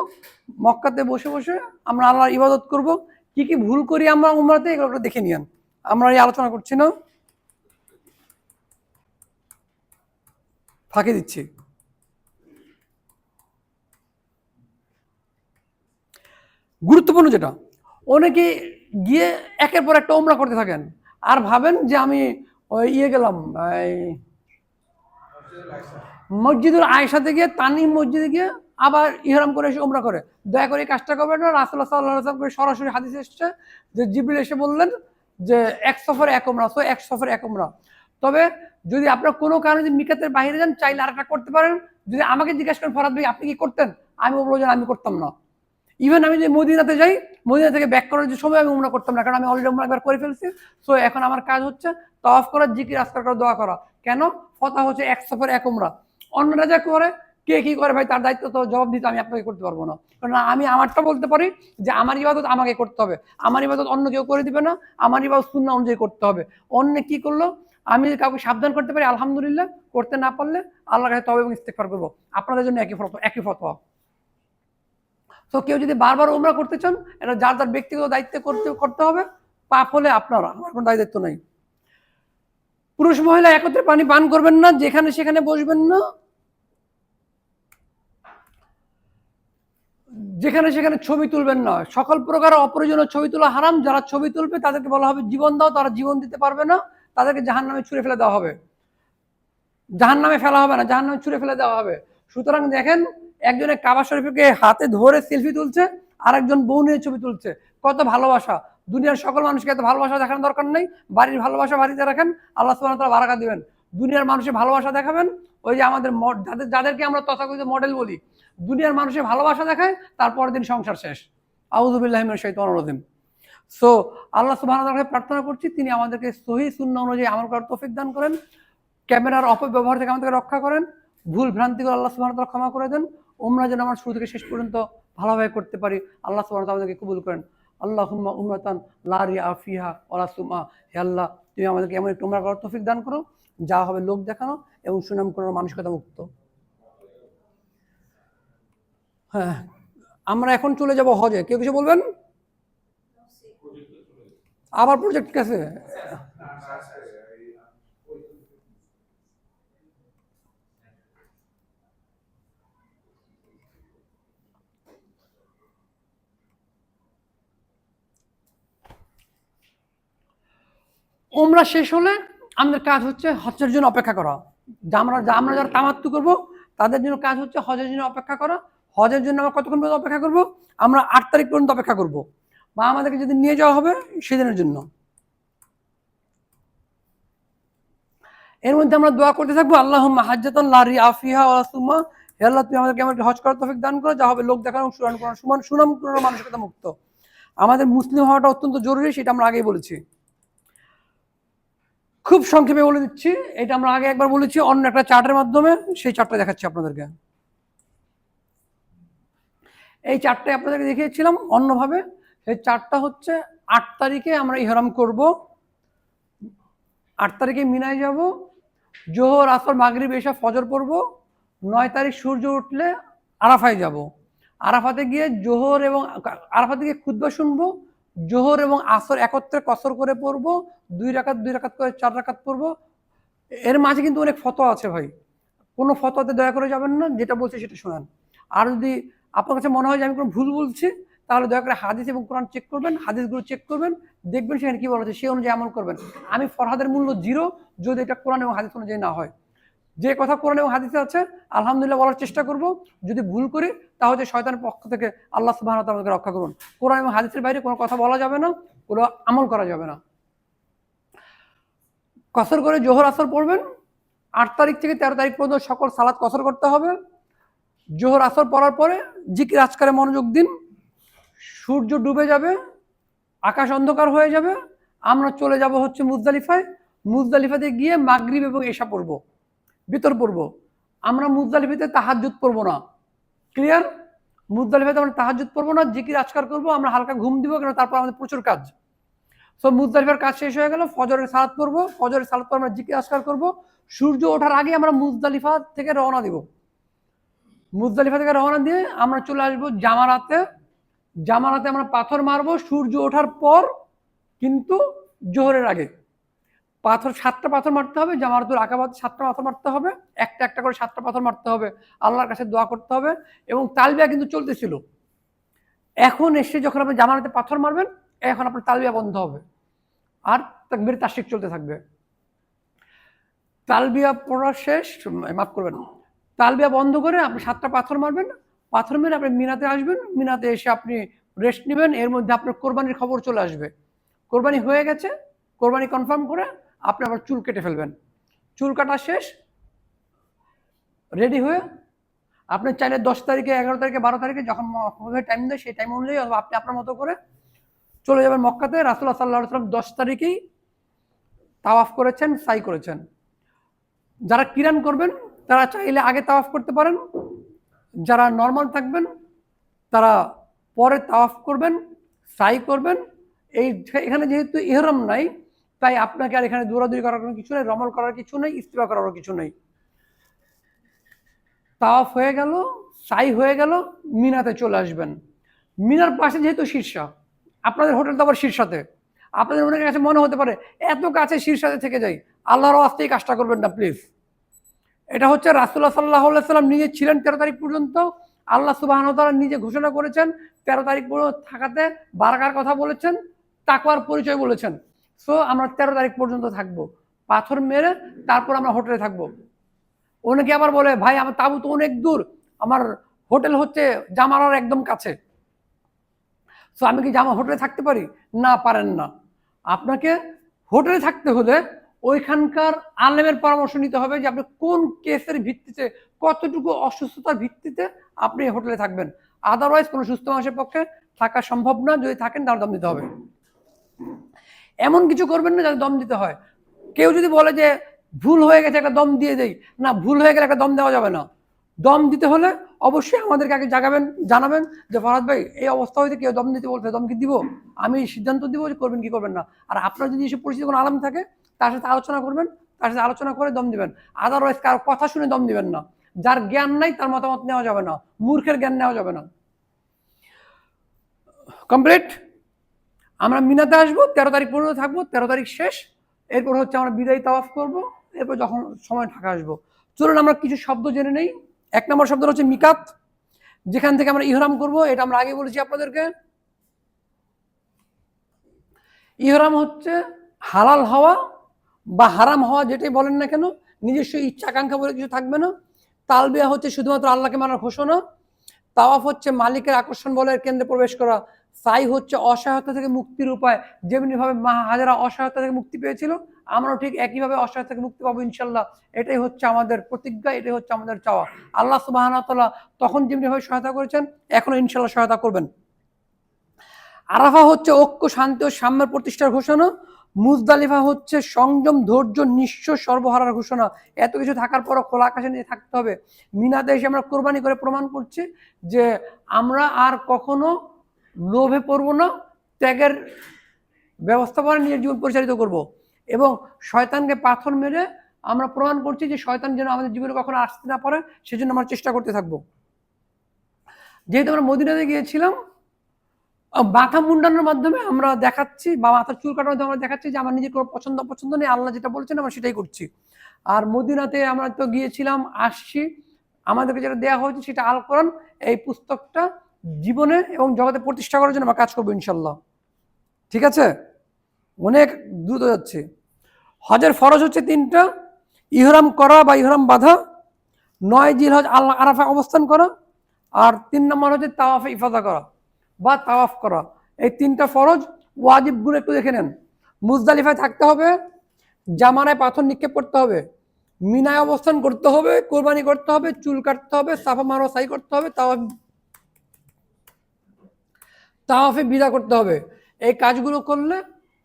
মক্কাতে বসে বসে আমরা আল্লাহর ইবাদত করব। কি কি ভুল করি আমরা উমরাতে এগুলো দেখে নিয়েন, আমরা এই আলোচনা করছি না, ফাঁকি দিচ্ছি। গুরুত্বপূর্ণ যেটা, অনেকে গিয়ে একের পর একটা উমরা করতে থাকেন আর ভাবেন যে আমি ওই গেলাম মসজিদুল আয়েশাতে গিয়ে, তানিম মসজিদে গিয়ে আবার ইহরাম করে এসে উমরা করে। দয়া করে এই কাজটা করবেন না। রাসূলুল্লাহ সাল্লাল্লাহু আলাইহি ওয়াসাল্লাম সরাসরি হাদিসে এসেছে যে জিবরিল এসে বললেন যে এক সফরে এক উমরা, সো এক সফরে এক উমরা। তবে যদি আপনার কোনো কারণে যদি মিকাতের বাইরে যান, চাইলে আরেকটা করতে পারেন। যদি আমাকে জিজ্ঞাসা করেন ফরহাদ ভাই আপনি কি করতেন, আমি বলবো যে আমি করতাম না। ইভেন আমি যদি মদিনাতে যাই, মদিনা থেকে ব্যাক করার যে সময় আমি উমরা করতাম না, কারণ আমি অলরেডি উমরা একবার করে ফেলছি। সো এখন আমার কাজ হচ্ছে তাওয়াফ করা, জিকির আজকার করা, দোয়া করা। কেন? ফতহ হচ্ছে এক সফরে এক উমরা। অন্যরা যা করে, কে কি করে ভাই তার দায়িত্ব তো জবাব দিতে আমি আপনাকে করতে পারবো না। কারণ আমি আমারটা বলতে পারি যে আমার ইবাদত আমাকে করতে হবে, আমার ইবাদত অন্য কেউ করে দিবে না, আমার ইবাদত সুন্নাহ অনুযায়ী করতে হবে। অন্য কি করলো আমি কাউকে সাবধান করতে পারি আলহামদুলিল্লাহ, করতে না পারলে আল্লাহর কাছে তওবা এবং ইস্তেগফার করবো। আপনাদের জন্য একই ফতোয়া। তো কেউ যদি বারবার উমরা করতে চান, এটা যার যার ব্যক্তিগত দায়িত্বে করতে হবে। পাপ হলে আপনারা, আমার কোনো দায়িত্ব নাই। পুরুষ মহিলা একত্রে পানি পান করবেন না, যেখানে সেখানে বসবেন না, যেখানে সেখানে ছবি তুলবেন না। সকল প্রকার অপ্রয়োজনীয় ছবি তোলা হারাম। যারা ছবি তুলবে তাদেরকে বলা হবে জীবন দাও, তারা জীবন দিতে পারবে না, তাদেরকে জাহান্নামে ছুঁড়ে ফেলে দেওয়া হবে। জাহান্নামে ফেলা হবে না, জাহান্নামে ছুঁড়ে ফেলে দেওয়া হবে। সুতরাং দেখেন, একজনে কাবা শরীফকে হাতে ধরে সেলফি তুলছে, আর একজন বউ নিয়ে ছবি তুলছে। কত ভালোবাসা! দুনিয়ার সকল মানুষকে এত ভালোবাসা দেখানোর দরকার নেই। বাড়ির ভালোবাসা বাড়িতে রাখেন, আল্লাহ সুবহানাহু ওয়া তাআলা বারাকা দিবেন। দুনিয়ার মানুষের ভালোবাসা দেখাবেন, ওই যে আমাদের যাদেরকে আমরা তথাকথিত মডেল বলি, দুনিয়ার মানুষের ভালোবাসা দেখায়, তারপরের দিন সংসার শেষ। আউযু বিল্লাহি মিনাশ শাইতানির রাজিম। সো আল্লাহ সুবহানাহু ওয়া তাআলাকে প্রার্থনা করছি তিনি আমাদেরকে সহিহ সুন্নাহ অনুযায়ী আমল করার তৌফিক দান করেন, ক্যামেরার অপব্যবহার থেকে আমাদেরকে রক্ষা করেন, ভুল ভ্রান্তিগুলো আল্লাহ সুবহানাহু ওয়া তাআলা ক্ষমা করে দেন। উমরা যেন আমরা শুরু থেকে শেষ পর্যন্ত ভালোভাবে করতে পারি, আল্লাহ সুবহানাহু ওয়া তাআলা আমাদেরকে কবুল করেন। আল্লাহুম্মা উমরাতান লা রিয়া ফিহা ওয়ালা সুমআ। হে আল্লাহ, তুমি আমাদেরকে এমন একটা উমরা করার তৌফিক দান করো যা হবে লোক দেখানো এবং সুনাম করার মানসিকতা মুক্ত। হ্যাঁ, আমরা এখন চলে যাব হজে। কেউ কিছু বলবেন? আবার প্রজেক্ট কাছে উমরা শেষ হলে আমাদের কাজ হচ্ছে হজের জন্য অপেক্ষা করা। আমরা যারা তামাত্তু করব তাদের জন্য কাজ হচ্ছে হজের জন্য অপেক্ষা করা। হজের জন্য আমরা কতক্ষণ পর্যন্ত অপেক্ষা করব? আমরা 8 তারিখ পর্যন্ত অপেক্ষা করব, বা আমাদেরকে যদি নিয়ে যাওয়া হবে সেদিনের জন্য। এর মধ্যে আমরা দোয়া করতে থাকবো আল্লাহুম্মা হাজ্জাতান লা রিয়া ফিহা ওয়ালা সুমআ। হে আল্লাহ, তুমি আমাদেরকে হজ করার তৌফিক দান করো যা হবে লোক দেখানো সুনাম করার মানসিকতা মুক্ত। আমাদের মুসলিম হওয়াটা অত্যন্ত জরুরি, সেটা আমরা আগেই বলেছি। খুব সংক্ষেপে বলে দিচ্ছি, এটা আমরা আগে একবার বলেছি অন্য একটা চার্টের মাধ্যমে, সেই চার্টটা দেখাচ্ছি আপনাদেরকে। এই চার্টটা আপনাদেরকে দেখিয়েছিলাম অন্যভাবে। এই চার্টটা হচ্ছে 8 তারিখে আমরা ইহরাম করব, 8 তারিখে মিনায় যাব, জোহর আসর মাগরিব এশা ফজর পড়ব, 9 তারিখ সূর্য উঠলে আরাফায় যাব। আরাফাতে গিয়ে আরাফাতে গিয়ে খুতবা শুনবো, জোহর এবং আসর একত্রে কসর করে পড়বো, 2 রাকাত করে 4 রাকাত পড়বো। এর মাঝে কিন্তু অনেক ফতোয়া আছে ভাই, কোনো ফতোয়াতে দয়া করে যাবেন না, যেটা বলছি সেটা শোনান। আর যদি আপনার কাছে মনে হয় যে আমি কোনো ভুল বলছি, তাহলে দয়া করে হাদিস এবং কোরআন চেক করবেন, হাদিসগুলো চেক করবেন, দেখবেন সেখানে কি বলা হচ্ছে, সেই অনুযায়ী আমল করবেন। আমি ফরহাদের মূল্য 0 যদি এটা কোরআন এবং হাদিস অনুযায়ী না হয়। যে কথা কোরআন এবং হাদিসে আছে আলহামদুলিল্লাহ বলার চেষ্টা করব। যদি ভুল করি তাহলে শয়তানের পক্ষ থেকে আল্লাহ সুবহানাহু ওয়া তাআলা আমাদেরকে রক্ষা করুন। কোরআন এবং হাদিসের বাইরে কোনো কথা বলা যাবে না, কোনো আমল করা যাবে না। কসর করে জোহর আসর পড়বেন। 8 তারিখ থেকে 13 তারিখ পর্যন্ত সকল সালাত কসর করতে হবে। জোহর আসর পড়ার পরে জিকির আজকারে মনোযোগ দিন। সূর্য ডুবে যাবে, আকাশ অন্ধকার হয়ে যাবে, আমরা চলে যাব হচ্ছে মুজদালিফায়। মুজদালিফাতে গিয়ে মাগরিব এবং এশা পড়ব, ভিতর পড়ব। আমরা মুজদালিফাতে তাহাজ্জুদ পড়ব না, ক্লিয়ার? মুজদালিফাতে আমরা তাহাজ্জুদ পড়ব না, জিকির আজকার করব, আমরা হালকা ঘুম দিব, কারণ তারপর আমাদের প্রচুর কাজ। সো মুজদালিফার কাজ শেষ হয়ে গেল, ফজরের সালাত পড়ব, ফজরের সালাত পর আমরা জিকির আজকার করব। সূর্য ওঠার আগে আমরা মুজদালিফা থেকে রওনা দিব। মুজদালিফা থেকে রওনা দিয়ে আমরা চলে আসবো জামারাতে। জামারাতে আমরা পাথর মারবো সূর্য ওঠার পর, কিন্তু জোহরের আগে। 7টা পাথর মারতে হবে, জামারাতুল আকাবাত 7টা পাথর মারতে হবে, একটা একটা করে 7টা পাথর মারতে হবে, আল্লাহর কাছে দোয়া করতে হবে। এবং তালবিয়া কিন্তু চলতেছিল। এখন এসে যখন আপনি জামারাতে পাথর মারবেন, এখন আপনার তালবিয়া বন্ধ হবে, আর তাকবীর তাশরিক চলতে থাকবে। তালবিয়া পড়া শেষ, মাফ করবেন, তালবিয়া বন্ধ করে আপনি 7টা পাথর মারবেন, পাথর মেরে আপনি মিনাতে আসবেন, মিনাতে এসে আপনি রেস্ট নেবেন, এর মধ্যে আপনার কোরবানির খবর চলে আসবে। কোরবানি হয়ে গেছে, কোরবানি কনফার্ম করে আপনি আবার চুল কেটে ফেলবেন। চুল কাটা শেষ, রেডি হয়ে আপনি চাইলে 10 তারিখে, 11 তারিখে, 12 তারিখে যখন টাইম দেয় সেই টাইম অনুযায়ী আপনি আপনার মতো করে চলে যাবেন মক্কাতে। রাসূলুল্লাহ সাল্লাল্লাহু আলাইহি ওয়াসাল্লাম 10 তারিখেই তাওয়াফ করেছেন, সাই করেছেন। যারা কিরান করবেন তারা চাইলে আগে তাওয়াফ করতে পারেন, যারা নর্মাল থাকবেন তারা পরে তাওয়াফ করবেন, সাই করবেন। এখানে যেহেতু ইহরাম নাই, তাই আপনাকে আর এখানে দৌড়াদৌড়ি করার কোনো কিছু নেই, রমল করার কিছু নেই, ইস্তিবা করারও কিছু নেই। তাওয়াফ হয়ে গেল, সাই হয়ে গেল, মিনাতে চলে আসবেন। মিনার পাশে যেহেতু শীর্ষা, আপনাদের হোটেল তো আবার শীর্ষাতে, আপনাদের অনেকের কাছে মনে হতে পারে এত কাছে শীর্ষাতে থেকে যাই, আল্লাহর ওয়াস্তেই কাজটা করবেন না প্লিজ। এটা হচ্ছে রাসূলুল্লাহ সাল্লাল্লাহু আলাইহি ওয়াসাল্লাম নিজে ছিলেন 13 তারিখ পর্যন্ত, আল্লাহ সুবহানাহু ওয়া তাআলা নিজে ঘোষণা করেছেন 13 তারিখ পর্যন্ত থাকাতে বারাকার কথা বলেছেন, তাকওয়ার পরিচয় বলেছেন। সো আমরা 13 তারিখ পর্যন্ত থাকবো, পাথর মেরে তারপর আমরা হোটেলে থাকবো। অনেকে আবার বলে ভাই আমার তাঁবু তো অনেক দূর, আমার হোটেল হচ্ছে জামালার একদম কাছে, সো আমি কি হোটেলে থাকতে পারি? না, পারেন না। আপনাকে হোটেলে থাকতে হলে ওইখানকার আলেমের পরামর্শ নিতে হবে যে আপনি কোন কেসের ভিত্তিতে, কতটুকু অসুস্থতার ভিত্তিতে আপনি হোটেলে থাকবেন। আদারওয়াইজ কোনো সুস্থ মানুষের পক্ষে থাকা সম্ভব না, যদি থাকেন তাহলে দম দিতে হবে। এমন কিছু করবেন না যাতে দম দিতে হয়। কেউ যদি বলে যে ভুল হয়ে গেছে একটা দম দিয়ে দেই, না, ভুল হয়ে গেলে একটা দম দেওয়া যাবে না। দম দিতে হলে অবশ্যই আমাদেরকে আগে জানাবেন যে ফরহাদ ভাই এই অবস্থা হয়েছে, কেউ দম দিতে বলতে, দম কি দিব, আমি সিদ্ধান্ত দিব যে করবেন কি করবেন না। আর আপনার যদি এসব পরিচিত কোনো আলেম থাকে তার সাথে আলোচনা করবেন, তার সাথে আলোচনা করে দম দিবেন। আদারওয়াইজ কারো কথা শুনে দম দিবেন না। যার জ্ঞান নাই তার মতামত নেওয়া যাবে না, মূর্খের জ্ঞান নেওয়া যাবে না। কমপ্লিট। আমরা মিনাতে আসবো, 13 তারিখ পর্যন্ত থাকবো, 13 তারিখ শেষ, এরপর হচ্ছে আমরা বিদায়ী তাওয়াফ করবো, এরপর যখন সময় ঢাকা আসবো। চলুন আমরা কিছু শব্দ জেনে নেই। 1 নম্বর শব্দ হচ্ছে মিকাত, যেখান থেকে আমরা ইহরাম করব। এটা আমরা আগে বলেছি আপনাদেরকে। ইহরাম হচ্ছে হালাল হওয়া বা হারাম হওয়া, যেটাই বলেন না কেন, নিজস্ব ইচ্ছা আকাঙ্ক্ষা বলে কিছু থাকবে না। তালবিয়া হচ্ছে শুধুমাত্র আল্লাহকে মানার ঘোষণা। তাওয়াফ হচ্ছে মালিকের আকর্ষণ বলের কেন্দ্রে প্রবেশ করা। সাই হচ্ছে অসহায়তা থেকে মুক্তির উপায়। যেমনিভাবে মা হাজেরা অসহায়তা থেকে মুক্তি পেয়েছিল, আমরাও ঠিক একইভাবে অসহায়তা থেকে মুক্তি পাবো ইনশাল্লাহ। এটাই হচ্ছে আমাদের প্রতিজ্ঞা, এটাই হচ্ছে আমাদের চাওয়া। আল্লাহ সুবহানাহু ওয়া তাআলা তখন যেমনিভাবে সহায়তা করেছেন, এখনো ইনশাল্লাহ সহায়তা করবেন। আরাফা হচ্ছে ঐক্য, শান্তি ও সাম্যের প্রতিষ্ঠার ঘোষণা। মুজদালিফা হচ্ছে সংযম, ধৈর্য, নিঃস্ব, সর্বহারার ঘোষণা। এত কিছু থাকার পরও খোলা আকাশে নিয়ে থাকতে হবে। মিনাতে এসে আমরা কোরবানি করে প্রমাণ করছি যে আমরা আর কখনো লোভে পড়বো না, ত্যাগের ব্যবস্থাপনা নিজের জীবন পরিচালিত করব। এবং শয়তানকে পাথর মেরে আমরা প্রমাণ করছি যে শয়তান যেন আমাদের জীবনে কখনো আসতে না পারে, সেজন্য আমরা চেষ্টা করতে থাকবো। যেহেতু আমরা মদিনাতে গিয়েছিলাম, মাথা মুন্ডানোর মাধ্যমে আমরা দেখাচ্ছি, বা মাথার চুল কাটানোর মাধ্যমে আমরা দেখাচ্ছি যে আমার নিজের কোনো পছন্দ নেই, আল্লাহ যেটা বলছেন আমরা সেটাই করছি। আর মদিনাতে আমরা তো গিয়েছিলাম, আসছি, আমাদেরকে যেটা দেওয়া হয়েছে সেটা আল কোরআন, এই পুস্তকটা জীবনে এবং জগতে প্রতিষ্ঠা করার জন্য আমরা কাজ করবো ইনশাল্লাহ। ঠিক আছে, অনেক দ্রুত যাচ্ছে। হজের ফরজ হচ্ছে 3টা: ইহরাম করা বা ইহরাম বাঁধা, 9 জিলহজ আল্লাহ আরাফা অবস্থান করা, আর 3 নম্বর হচ্ছে তাওয়াফে ইফাদা করা বা তাওয়াফ করা। এই 3টা ফরজ। ওয়াজিবগুলো একটু দেখে নেন। মুজদালিফায় থাকতে হবে, জামানায় পাথর নিক্ষেপ করতে হবে, মিনায় অবস্থান করতে হবে, কোরবানি করতে হবে, চুল কাটতে হবে, সাফা মারওয়া সাই করতে হবে, তাওয়াফে বিদা করতে হবে। এই কাজগুলো করলে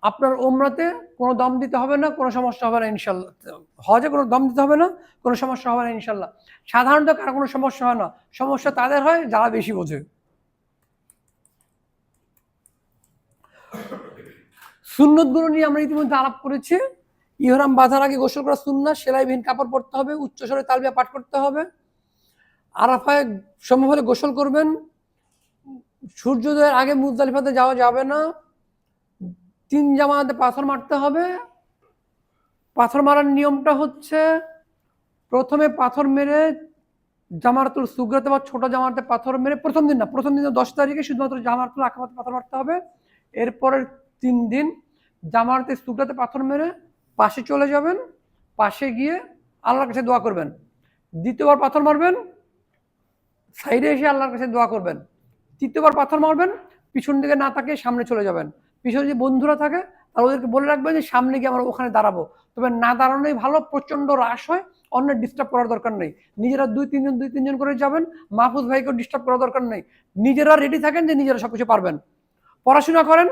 আপনার উমরাতে কোনো দম দিতে হবে না, কোনো সমস্যা হবে না ইনশাল্লাহ। হজে কোনো দম দিতে হবে না, কোনো সমস্যা হবে না ইনশাল্লাহ। সাধারণত কারো কোনো সমস্যা হয় না, সমস্যা তাদের হয় যারা বেশি বোঝে। সুন্নতগুলো নিয়ে আমরা ইতিমধ্যে আলাপ করেছি। ইহরাম বাঁধার আগে গোসল করা সুন্নাত, সেলাইবিহীন কাপড় পরতে হবে, উচ্চস্বরে তালবিয়া পাঠ করতে হবে। আরাফায় সম্ভব হলে গোসল করবেন। সূর্যোদয়ের আগে মুজদালিফাতে যাওয়া যাবে না। 3 জামাতে পাথর মারতে হবে। পাথর মারার নিয়মটা হচ্ছে, প্রথমে পাথর মেরে জামারাতুল সুগরাতে বা ছোট জামাতে পাথর মেরে, প্রথম দিন 10 তারিখে শুধুমাত্র জামারাতুল আকাবাতে পাথর মারতে হবে। এরপরের 3 দিন জামারাতে সুগরাতে পাথর মেরে পাশে চলে যাবেন, পাশে গিয়ে আল্লাহর কাছে দোয়া করবেন। দ্বিতীয়বার পাথর মারবেন, সাইডে এসে আল্লাহর কাছে দোয়া করবেন। তৃতীয়বার পাথর মারবেন, পিছন দিকে না তাকিয়ে সামনে চলে যাবেন। পিছনে যে বন্ধুরা থাকে তারা ওদেরকে বলে রাখবেন যে সামনে গিয়ে আমরা ওখানে দাঁড়াবো। তবে না দাঁড়ানোই ভালো, প্রচন্ড রাশ হয়, অন্যের ডিস্টার্ব করার দরকার নেই। নিজেরা দুই তিনজন করে যাবেন, মাহফুজ ভাইকেও ডিস্টার্ব করার দরকার নেই। নিজেরা রেডি থাকেন যে নিজেরা সবকিছু পারবেন। পড়াশোনা করেন,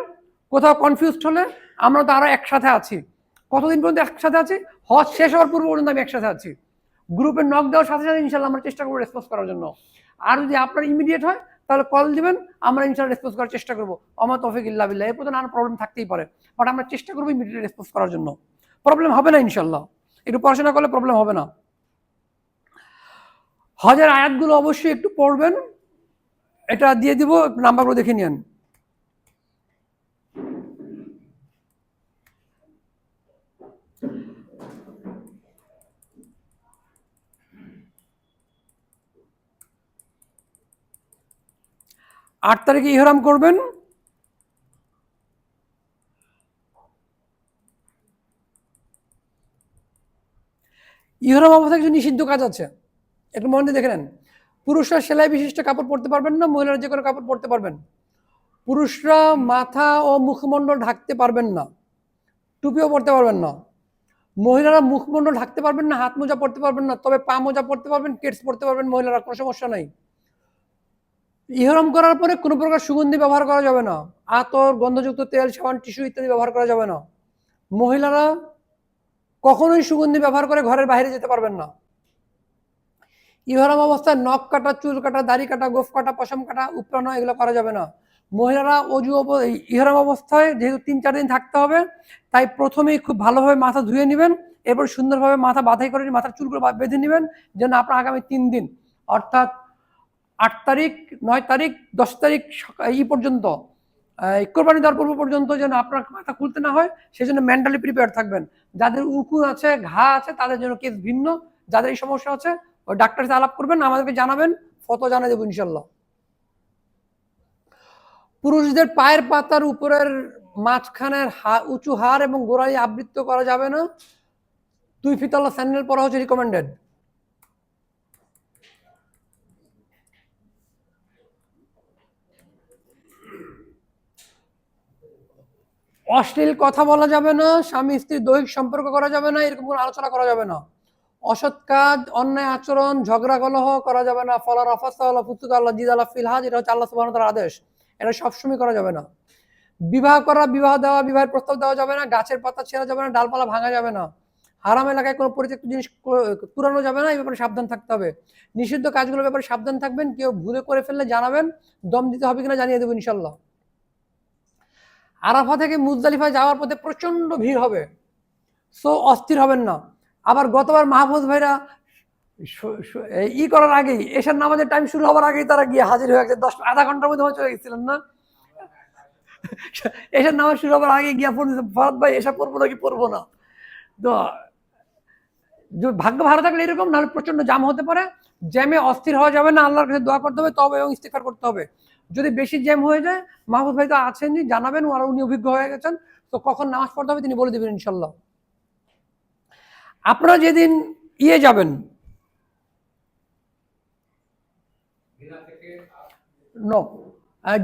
কোথাও কনফিউজড হলে আমরা তো আরো একসাথে আছি। কতদিন পর্যন্ত একসাথে আছি? হজ শেষ হওয়ার পূর্ব পর্যন্ত আমি একসাথে আছি। গ্রুপে নক দেওয়ার সাথে সাথে ইনশাল্লাহ আমরা চেষ্টা করবো রেসপন্স করার জন্য। আর যদি আপনার ইমিডিয়েট হয় তাহলে কল দিবেন, আমরা ইনশাল্লাহ রেসপন্স করার চেষ্টা করবো। আমার তৌফিক ইল্লাহ বিল্লাহ। এরপর তো নানা প্রবলেম থাকতেই পারে, বাট আমরা চেষ্টা করবো ইমিডিয়েট রেসপন্স করার জন্য। প্রবলেম হবে না ইনশাল্লাহ, একটু পড়াশোনা করলে প্রবলেম হবে না। হজের আয়াতগুলো অবশ্যই একটু পড়বেন, এটা দিয়ে দিব, নাম্বারগুলো দেখে নিন। আট তারিখে ইহরাম করবেন। ইহরাম অবস্থায় কিছু নিষিদ্ধ কাজ আছে, একটু মন দিয়ে দেখে নেন। পুরুষরা সেলাই বিশিষ্ট কাপড় পরতে পারবেন না, মহিলারা যে কোনো কাপড় পরতে পারবেন। পুরুষরা মাথা ও মুখমণ্ডল ঢাকতে পারবেন না, টুপিও পরতে পারবেন না। মহিলারা মুখমণ্ডল ঢাকতে পারবেন না, হাত মোজা পরতে পারবেন না, তবে পা মোজা পরতে পারবেন, কেটস পরতে পারবেন মহিলারা, কোনো সমস্যা নাই। ইহরাম করার পরে কোনো প্রকার সুগন্ধি ব্যবহার করা যাবে না, আতর, গন্ধযুক্ত তেল, সাবান, টিস্যু ইত্যাদি ব্যবহার করা যাবে না। মহিলারা কখনোই সুগন্ধি ব্যবহার করে ঘরের বাইরে যেতে পারবেন না। ইহরাম অবস্থায় নখ কাটা, চুল কাটা, দাড়ি কাটা, গোফ কাটা, পশম কাটা, উপড়ানো এগুলো করা যাবে না। মহিলারা ইহরাম অবস্থায় যেহেতু 3-4 দিন থাকতে হবে, তাই প্রথমেই খুব ভালোভাবে মাথা ধুয়ে নেবেন, এরপর সুন্দরভাবে মাথা বাঁধাই করে মাথার চুলগুলো বেঁধে নেবেন, যেন আপনার আগামী 3 দিন অর্থাৎ 8 তারিখ, 9 তারিখ, 10 তারিখ পর্যন্ত, কোরবানি দেওয়ার পূর্ব পর্যন্ত যেন আপনার মাথা খুলতে না হয়, সেই জন্য মেন্টালি প্রিপেয়ার থাকবেন। যাদের উকুন আছে, ঘা আছে, তাদের জন্য কেস ভিন্ন। যাদের এই সমস্যা আছে ওই ডাক্তারের সাথে আলাপ করবেন, আমাদেরকে জানাবেন, ফটো জানিয়ে দেবো ইনশাল্লাহ। পুরুষদের পায়ের পাতার উপরের মাঝখানের উঁচু হাড় এবং গোড়ালি আবৃত করা যাবে না। 2 ফিতলা স্যান্ডেল পরা হচ্ছে রিকমেন্ডেড। অশ্লীল কথা বলা যাবে না, স্বামী স্ত্রীর দৈহিক সম্পর্ক করা যাবে না, এরকম কোনো আলোচনা করা যাবে না। অসৎ কাজ, অন্যায় আচরণ, ঝগড়া কলহ করা যাবে না। ফলা রাফাসা ওয়ালা ফুসুকা আল্লাহ জিদালা ফিল হাজ, এটা হচ্ছে আল্লাহ সুবহানাহু ওয়া তাআলার আদেশ, এটা সবসময় করা যাবে না। বিবাহ করা, বিবাহ দেওয়া, বিবাহের প্রস্তাব দেওয়া যাবে না। গাছের পাতা ছেঁড়া যাবে না, ডালপালা ভাঙা যাবে না। হারাম এলাকায় কোনো পরিত্যক্ত জিনিস পুরানো যাবে না, এই ব্যাপারে সাবধান থাকতে হবে। নিষিদ্ধ কাজগুলোর ব্যাপারে সাবধান থাকবেন, কেউ ভুলে করে ফেললে জানাবেন, দম দিতে হবে কিনা জানিয়ে দেবো ইনশাল্লাহ। আরাফা থেকে মুজদালিফায় যাওয়ার পথে প্রচন্ড ভিড় হবে, সো অস্থির হবেন না। আবার গতবার মাহফুজ ভাইরা করার আগেই, এশার নামাজের টাইম শুরু হওয়ার আগেই তারা গিয়ে হাজির হয়ে গেছে, আধা ঘন্টার মধ্যে চলে গেছিলেন না? এশার নামাজ শুরু হওয়ার আগে গিয়া পড়ছে, ফরাদ ভাই এসব পড়বো নাকি পড়বো না। তো ভাগ্য ভালো থাকলে এরকম, নাহলে প্রচন্ড জাম হতে পারে। জ্যামে অস্থির হওয়া যাবে না, আল্লাহর কাছে দোয়া করতে হবে, তবে এবং ইস্তিগফার করতে হবে। যদি বেশি জ্যাম হয়ে যায়, মাহফুজ ভাই তো আছেনই, জানাবেন, আর উনি অভিজ্ঞ হয়ে গেছেন, তো কখন নামাজ পড়তে হবে তিনি বলে দেবেন ইনশাল্লাহ। আপনারা যেদিন যাবেন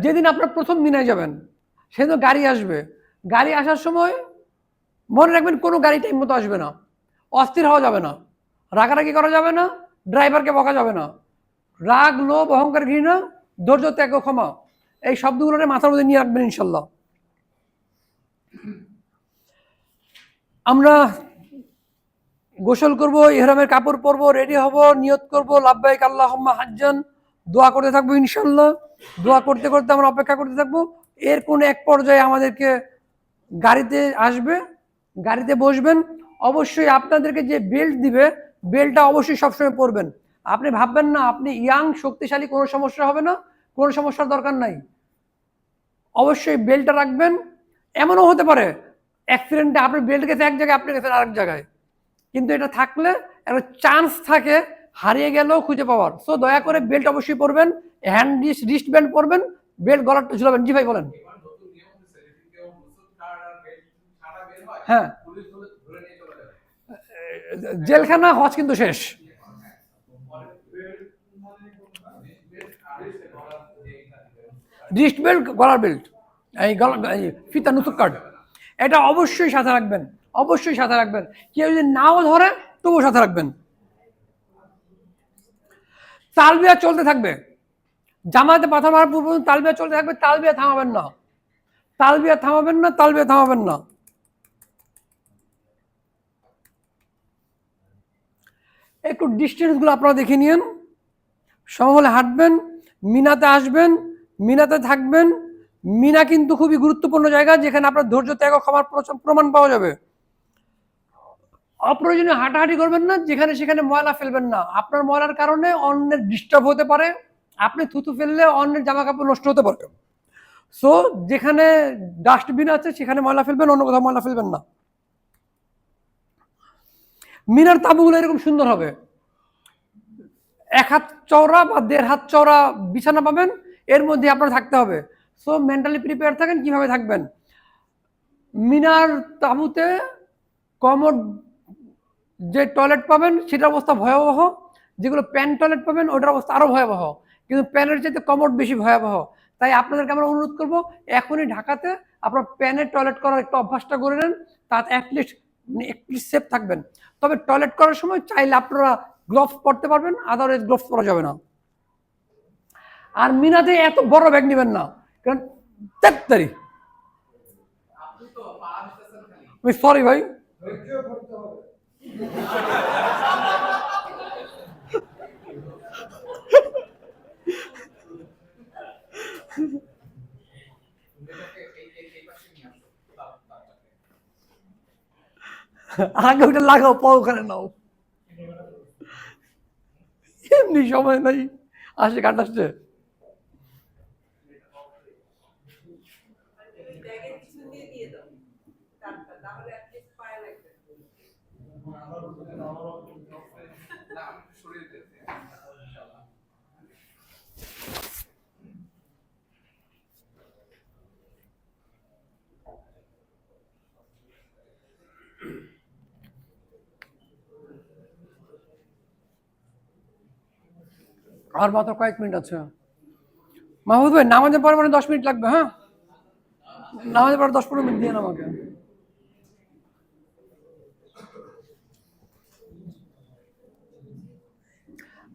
যেদিন আপনার প্রথম মিনায় যাবেন, সেদিন গাড়ি আসবে। গাড়ি আসার সময় মনে রাখবেন কোনো গাড়ি টাইম মতো আসবে না, অস্থির হওয়া যাবে না, রাগারাগি করা যাবে না, ড্রাইভারকে বকা যাবে না। রাগ, লোভ, অহংকার, ঘৃণা, ধৈর্য, ত্যাগ, ক্ষমা, এই শব্দগুলোর মাথার মধ্যে নিয়ে রাখবেন ইনশাল্লাহ। আমরা গোসল করব, ইহরামের কাপড় পরবো, রেডি হব, নিয়ত করব লাব্বাইক আল্লাহুম্মা হাজ্জান, দোয়া করতে থাকবো ইনশাল্লাহ। দোয়া করতে করতে আমরা অপেক্ষা করতে থাকবো। এর কোনো এক পর্যায়ে আমাদেরকে গাড়িতে আসবে, গাড়িতে বসবেন। অবশ্যই আপনাদেরকে যে বেল্ট দিবে, বেল্টটা অবশ্যই সবসময় পরবেন। আপনি ভাববেন না আপনি ইয়াং শক্তিশালী, কোনো সমস্যা হবে না, কোনো সমস্যার দরকার নাই। অবশ্যই বেল্টটা রাখবেন। এমনও হতে পারে অ্যাক্সিডেন্টে আপনার বেল্ট গেছে এক জায়গায়, আপনি গেছেন আরেক জায়গায়, কিন্তু এটা থাকলে একটা চান্স থাকে হারিয়ে গেলেও খুঁজে পাওয়ার। সো দয়া করে বেল্ট অবশ্যই পরবেন, হ্যান্ড রিস্ট ব্যান্ড পরবেন, বেল্ট গলাটা ঝুলাবেন। জি ভাই বলেন। হ্যাঁ, জেলখানা, হজ কিন্তু শেষ। রিস্ট বেল্ট, গলার বেল্ট, এই গলা এই ফিতা নুতুক কার্ড, এটা অবশ্যই সাথে রাখবেন, অবশ্যই সাথে রাখবেন। কেউ যদি নাও ধরে তবুও সাথে রাখবেন। তালবিয়া চলতে থাকবে, জামাতে পাথর মারার পূর্ব পর্যন্ত তালবিয়া চলতে থাকবে, তালবিয়া থামাবেন না, তালবিয়া থামাবেন না, তালবিয়া থামাবেন না। একটু ডিস্টেন্স গুলো আপনারা দেখে নিন, সময় হলে হাঁটবেন, মিনাতে আসবেন, মিনাতে থাকবেন। মিনা কিন্তু খুবই গুরুত্বপূর্ণ জায়গা, যেখানে আপনার ধৈর্য ত্যাগ ও ক্ষমার প্রমাণ পাওয়া যাবে। অপ্রয়োজনীয় হাঁটাহাঁটি করবেন না, যেখানে সেখানে ময়লা ফেলবেন না, আপনার ময়লার কারণে অন্যের ডিস্টার্ব হতে পারে, আপনি থুতু ফেললে অন্যের জামা কাপড় নষ্ট হতে পারে। সো যেখানে ডাস্টবিন আছে সেখানে ময়লা ফেলবেন, অন্য কোথাও ময়লা ফেলবেন না। মিনার তাঁবুগুলো এরকম সুন্দর হবে, 1 হাত চওড়া বা 1.5 হাত চওড়া বিছানা পাবেন, এর মধ্যে আপনার থাকতে হবে। সো মেন্টালি প্রিপেয়ার থাকেন কিভাবে থাকবেন। মিনার তাঁবুতে কমোড যে টয়লেট পাবেন সেটার অবস্থা ভয়াবহ, যেগুলো প্যান টয়লেট পাবেন ওটার অবস্থা আরো ভয়াবহ, কিন্তু প্যানের চাইতে কমোড বেশি ভয়াবহ। তাই আপনাদেরকে আমরা অনুরোধ করবো এখনই ঢাকাতে আপনার প্যানের টয়লেট করার একটু অভ্যাসটা করে নেন, তাতে অ্যাটলিস্ট সেফ থাকবেন। তবে টয়লেট করার সময় চাইলে আপনারা গ্লোভস পরতে পারবেন, আদারওয়াইজ গ্লোভস পরা যাবে না। আর মিনাতে এত বড় ব্যাগ নেবেন না, কারণ তাড়াতাড়ি আপনি তো পা দিতেছেন খালি। আমি সরি ভাই, ধৈর্য করতে হবে। এই পাশে নিয়ে আসো তারটাকে। আগে ওটা লাগাও, পাও ওখানে নাও, এমনি সময় নাই, আসে কাট আসছে। ব্যাগের পিছন দিয়ে দিয়ে দাও তারটা, তাহলে অ্যাটলিস্ট পায়ে লাগবে। না আমি একটু সরিয়ে দিয়েছি ইনশাআল্লাহ। আর মাত্র কয়েক মিনিট আছে। মাহমুদ ভাই নামাজের পরে মানে 10 মিনিট লাগবে, হ্যাঁ নামাজের পরে 10-15 মিনিট দিয়ে আমাকে।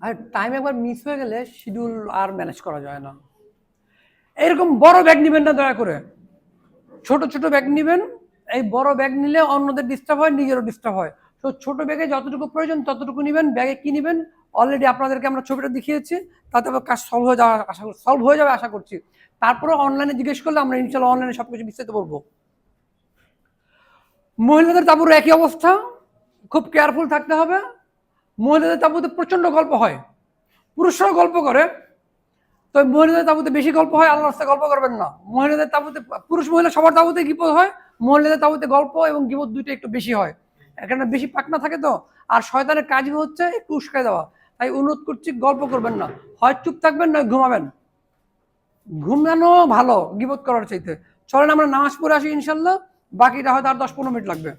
আর টাইম একবার মিস হয়ে গেলে শিডিউল আর ম্যানেজ করা যায় না। এরকম বড় ব্যাগ নেবেন না দয়া করে, ছোট ছোট ব্যাগ নেবেন। এই বড় ব্যাগ নিলে অন্যদের ডিস্টার্ব হয়, নিজেরও ডিস্টার্ব হয়। তো ছোট ব্যাগে যতটুকু প্রয়োজন ততটুকু নেবেন। ব্যাগে কি নেবেন অলরেডি আপনাদেরকে আমরা ছবিটা দেখিয়েছি, তাতে আবার কাজ সলভ হয়ে যাবে আশা করছি। তারপরে অনলাইনে জিজ্ঞেস করলে আমরা ইনশাল্লাহ অনলাইনে সবকিছু বিস্তারিত বলবো। মহিলাদের তাঁবুর একই অবস্থা, খুব কেয়ারফুল থাকতে হবে। মহিলাদের তাঁবুতে প্রচন্ড গল্প হয়, পুরুষরাও গল্প করে, তো মহিলাদের তাঁবুতে বেশি গল্প হয়, আল্লাহর রাস্তায় গল্প করবেন না। মহিলাদের তাঁবুতে, পুরুষ মহিলা সবার তাঁবুতে গিবত হয়, মহিলাদের তাঁবুতে গল্প এবং গিবত দুইটা একটু বেশি হয়, এখানে বেশি পাকনা থাকে তো। আর শয়তানের কাজই হচ্ছে একটু উস্কাই দেওয়া। তাই অনুরোধ করছি গল্প করবেন না, হয় চুপ থাকবেন নয় ঘুমাবেন। ঘুমানো ভালো গিবত করার চাইতে। চলেন আমরা নামাজ পড়ে আসি ইনশাল্লাহ, বাকিটা হয়তো আর 10-15 মিনিট লাগবে।